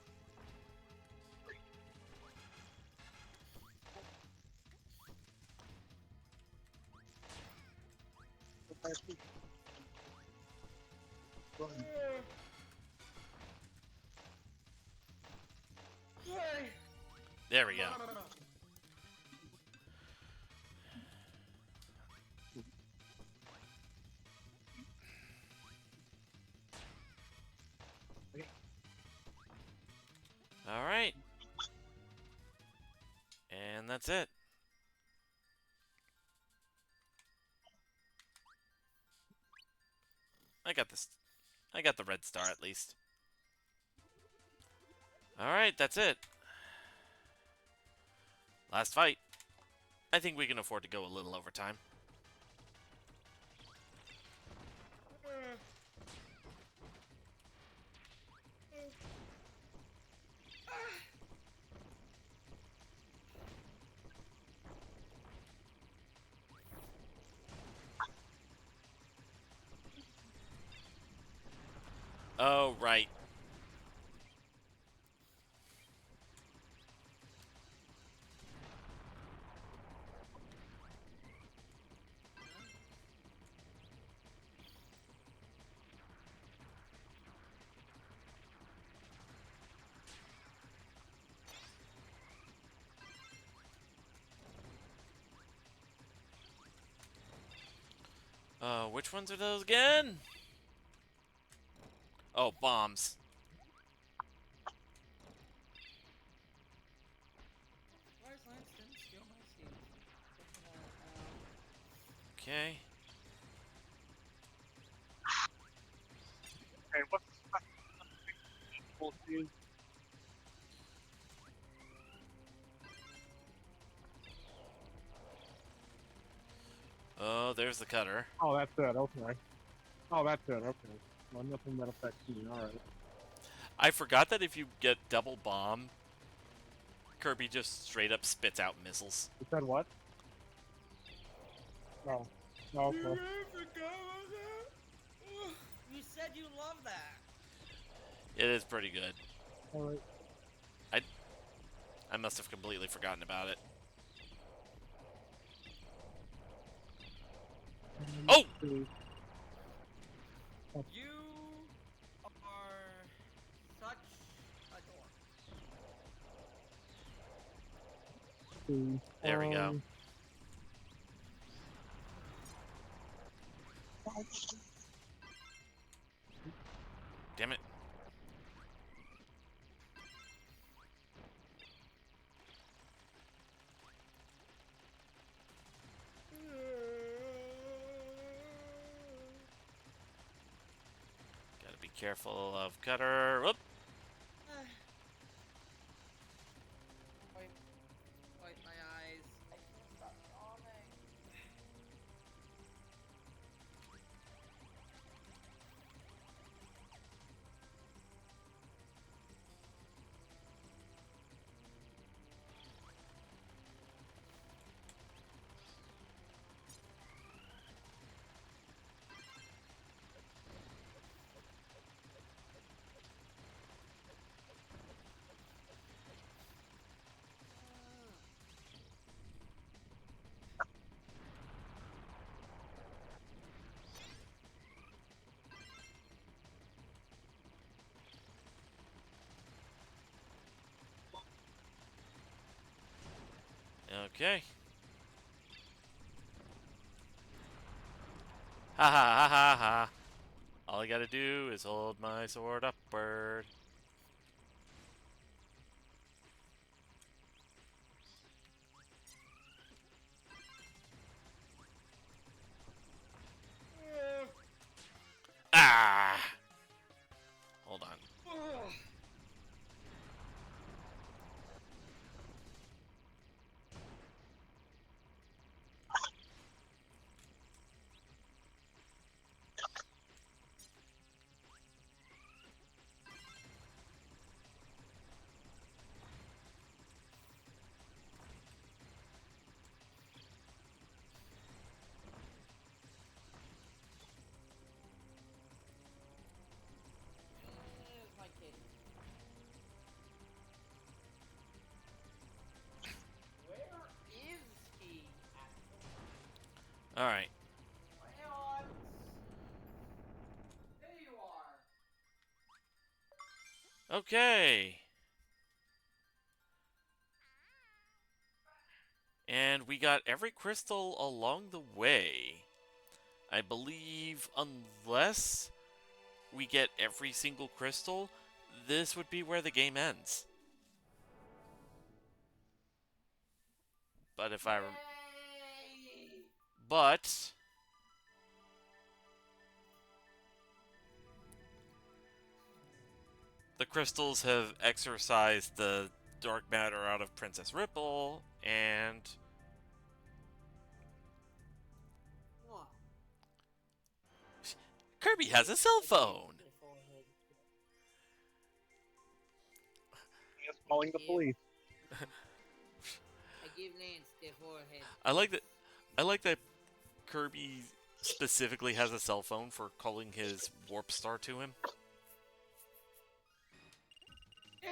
There we go. Alright. And that's it. I got this. I got the red star at least. Alright, that's it. Last fight. I think we can afford to go a little over time. Right. Which ones are those again? Oh, bombs. Why is Lanston steal my seeds? First of all, Okay. Okay, what's the special? Oh, there's the cutter. Oh, that's it. Okay. Oh, that's it. Okay. Well, nothing that affects me. All right. I forgot that if you get double bomb, Kirby just straight up spits out missiles. You said what? Oh. Oh, okay. I forgot about that. Ugh, you said you love that. It is pretty good. All right. I must have completely forgotten about it. Oh! See. You are such a dork. See. There we go. Damn it. Gotta be careful of cutter. Whoop! Wipe my eyes. I can't stop yawning. Okay. Ha ha ha ha ha. All I gotta do is hold my sword upward. Ah! Hold on. Ugh. Where's my kitty? Where is he? Alright. Leon! There you are. Okay. And we got every crystal along the way. I believe, unless we get every single crystal, this would be where the game ends. But if I... Yay! But... the crystals have exorcised the dark matter out of Princess Ripple, and... What? Kirby has a cell phone! He is calling the police. I give Lance the forehead. I like that Kirby specifically has a cell phone for calling his Warp Star to him.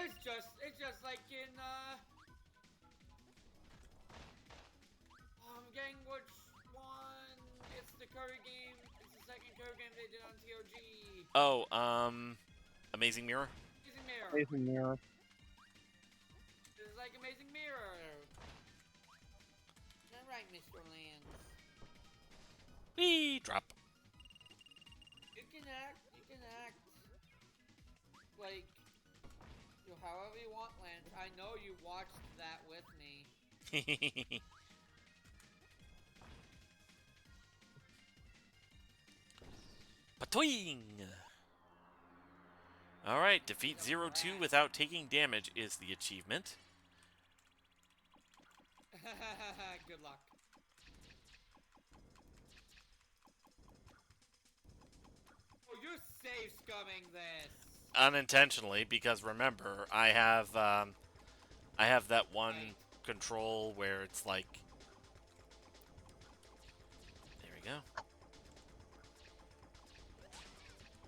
it's just like in I'm getting which one. It's the Kirby game. It's the second Kirby game they did on TOG. Oh, Amazing Mirror? Amazing Mirror. Amazing Mirror. This is like Amazing Mirror. Alright, Mr. Lance. Whee! Drop. You can act like however you want, Lance. I know you watched that with me. Patoing! Alright, defeat 02 without taking damage is the achievement. Good luck. Oh, you're safe scumming this. Unintentionally, because remember, I have that one Right. control where it's like... There we go.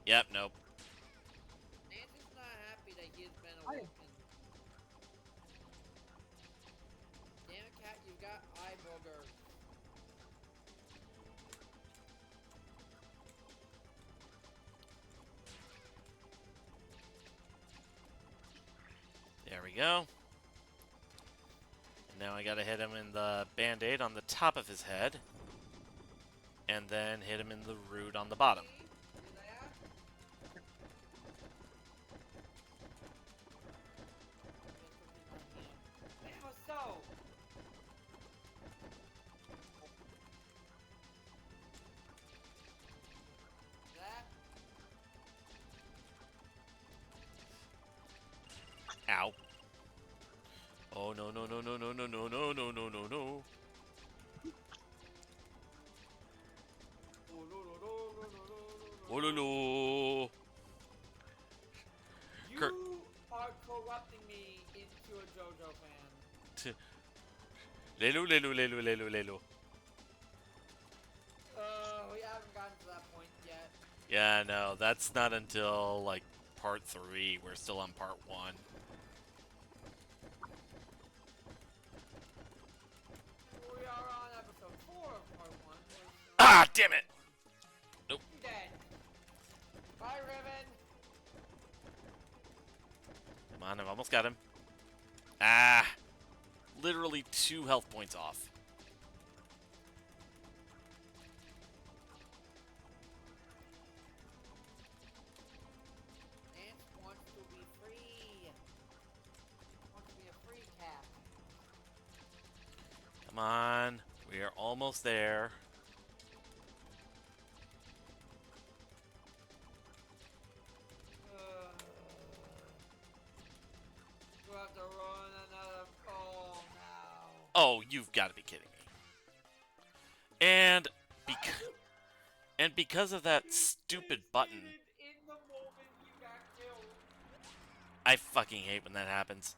Yep, nope. Nancy's not happy that he's been Hi. awoken. Damn it, cat, you've got eye booger. There we go. And now I gotta hit him in the band-aid on the top of his head. And then hit him in the root on the bottom. You there? How so? That? Ow. Oh, no, no, no, no, no, no, no, no, no, no, no, no. Oh, lo, lo. You Kurt. are corrupting me into a JoJo fan. Lelo, lelo, lelo, lelo, lelo. We haven't gotten to that point yet. Yeah, no, that's not until, like, part 3. We're still on part 1. We are on episode 4 of part 1. Ah, damn it! Nope. Dead. Bye, Riven. Come on, I've almost got him. Ah! Literally 2 health points off. Nance wants to be free. Wants to be a free cat. Come on. We are almost there. We'll have to run another call now. Oh, you've got to be kidding me. And because of that stupid button, In the moment you got killed. I fucking hate when that happens.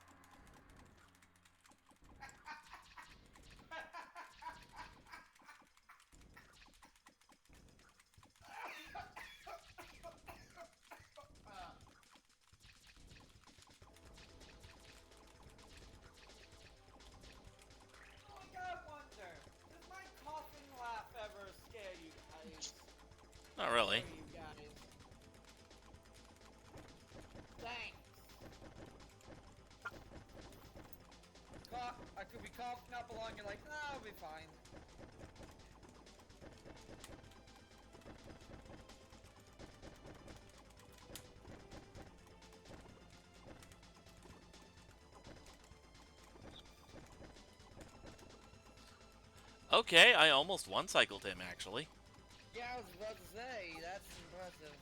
I gotta wonder, does my coughing laugh ever scare you guys? Not really. Scare you guys? Thanks. I could be coughing up along, you're like, nah, I'll be fine. Okay, I almost one-cycled him, actually. Yeah, I was about to say, that's impressive.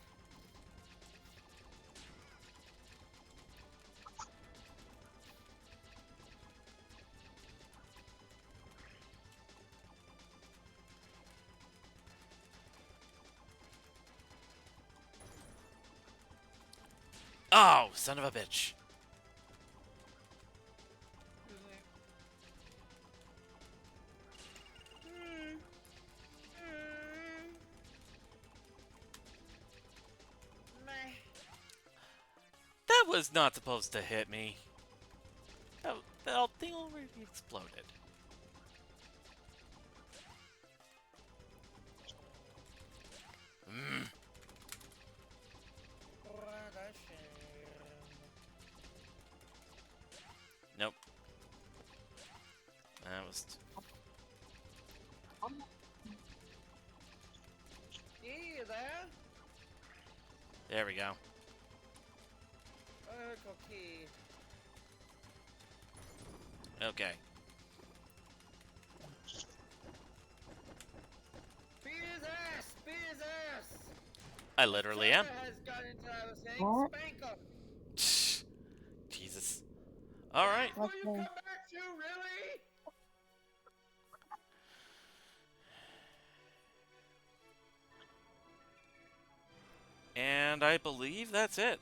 Oh, son of a bitch. was not supposed to hit me. That thing already exploded. Mm. Nope. That was... You there? There we go. Cookie. Okay. Beat his ass! Beat his ass! I literally am. Trevor has got into that, I was saying. What? Spank him! Jesus. Alright. That's what you Okay. come back to, really? And I believe that's it.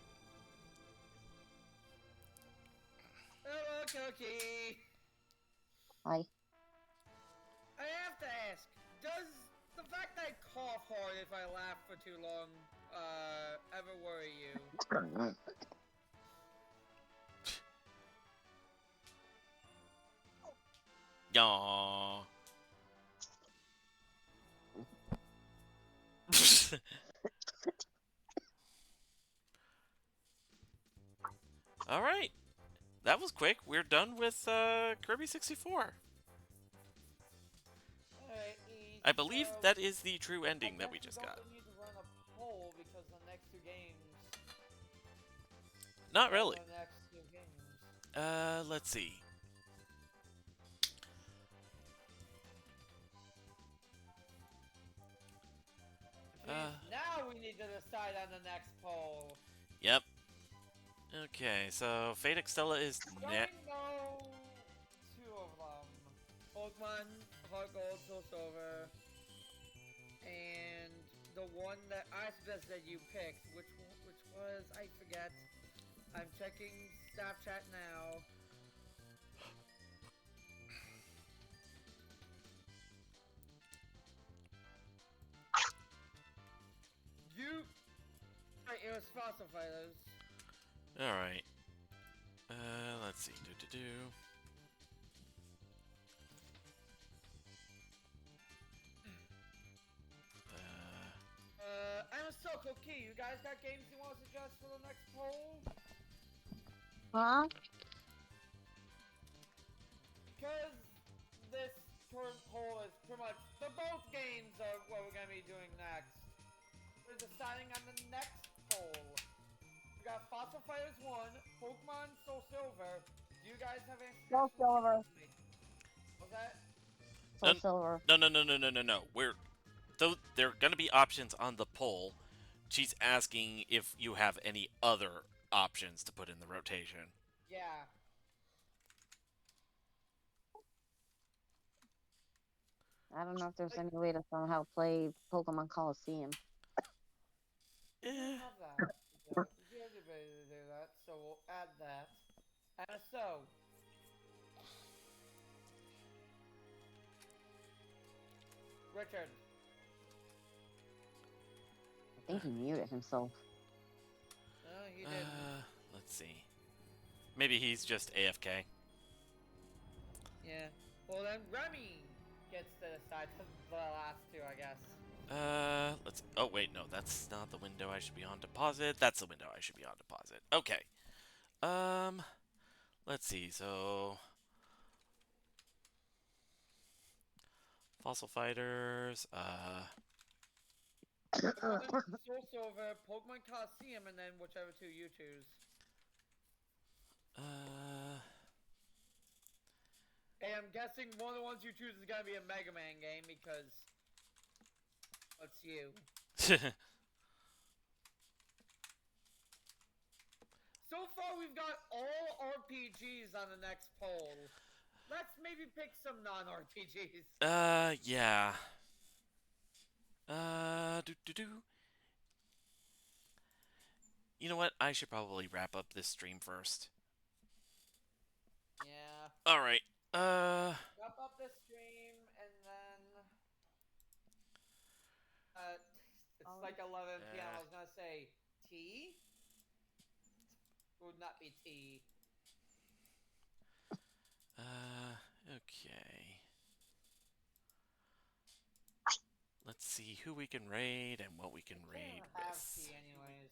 Hello, Cookie. Hi. I have to ask, does the fact that I cough hard if I laugh for too long, ever worry you? Yaw. Alright. That was quick. We're done with Kirby 64. Alright, I believe that is the true ending that we just got. don't need to run a poll because the next two games. Not really. The next two games. Let's see. Now we need to decide on the next poll. Yep. Okay, so Fate Extella is Don't know two of them. Pokemon Heart Gold, Soul Silver, and the one that I suggested you picked, which was, I forget. I'm checking staff chat now. Right, it was Fossil Fighters. Alright. Let's see. I'm so cookie. You guys got games you want to suggest for the next poll? Huh? Because this current poll is pretty much the both games are what we're gonna be doing next. We're deciding on the next poll. We got Fossil Fighters 1, Pokemon Soul Silver. Do you guys have any? Soul Silver. What's that? Soul Silver. No. There are gonna be options on the poll. She's asking if you have any other options to put in the rotation. Yeah. I don't know if there's any way to somehow play Pokemon Coliseum. We Eh. have that. We have the ability to do that, so we'll add that. And so, Richard. I think he muted himself. No, he didn't. Let's see. Maybe he's just AFK. Yeah. Well then, Remy gets to decide the last two, I guess. Let's... Oh, wait, no, that's not the window I should be on deposit. That's the window I should be on deposit. Okay. Let's see, so... Fossil Fighters, Soul Silver, Pokemon Coliseum, and then whichever two you choose. Hey, I'm guessing one of the ones you choose is gonna be a Mega Man game because it's you. So far, we've got all RPGs on the next poll. Let's maybe pick some non-RPGs. Yeah. You know what? I should probably wrap up this stream first. Yeah. Alright. Wrap up this stream and then... it's like 11 p.m. I was gonna say tea? We'll would not be tea. Okay. Let's see who we can raid and what we can Can't raid even have with. tea anyways.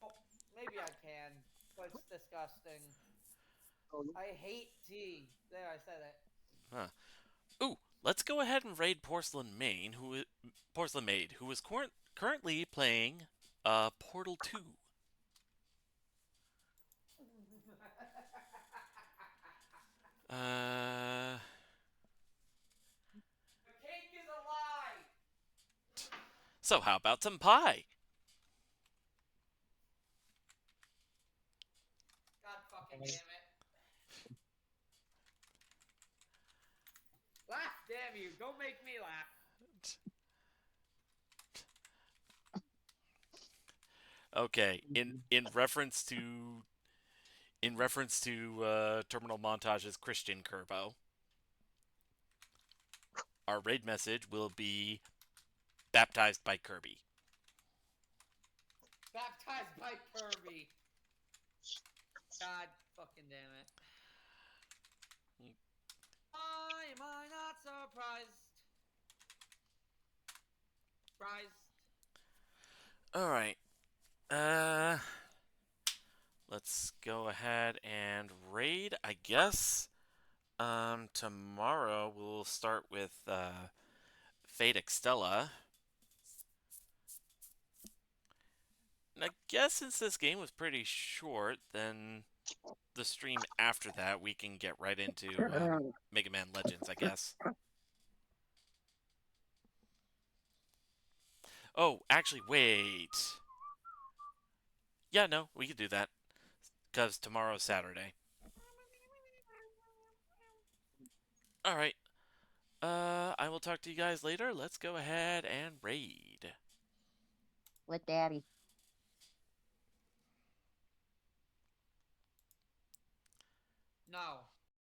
Oh, maybe I can, but it's disgusting. Oh, I hate tea. There, I said it. Huh. Ooh, let's go ahead and raid Porcelain Maid, who is currently playing Portal 2. Uh, The cake is a lie. so how about some pie? God fucking damn it. Laugh, damn you. Don't make me laugh. Okay, in reference to Terminal Montage's Christian Kerbo, our raid message will be baptized by Kirby. Baptized by Kirby. God fucking damn it. Why am I not surprised? Surprised. Alright. Let's go ahead and raid, I guess. Tomorrow we'll start with Fate Extella. And I guess since this game was pretty short, then the stream after that we can get right into Mega Man Legends, I guess. Oh, actually, wait. Yeah, no, we could do that. Because tomorrow's Saturday. Alright. I will talk to you guys later. Let's go ahead and raid. With Daddy. No.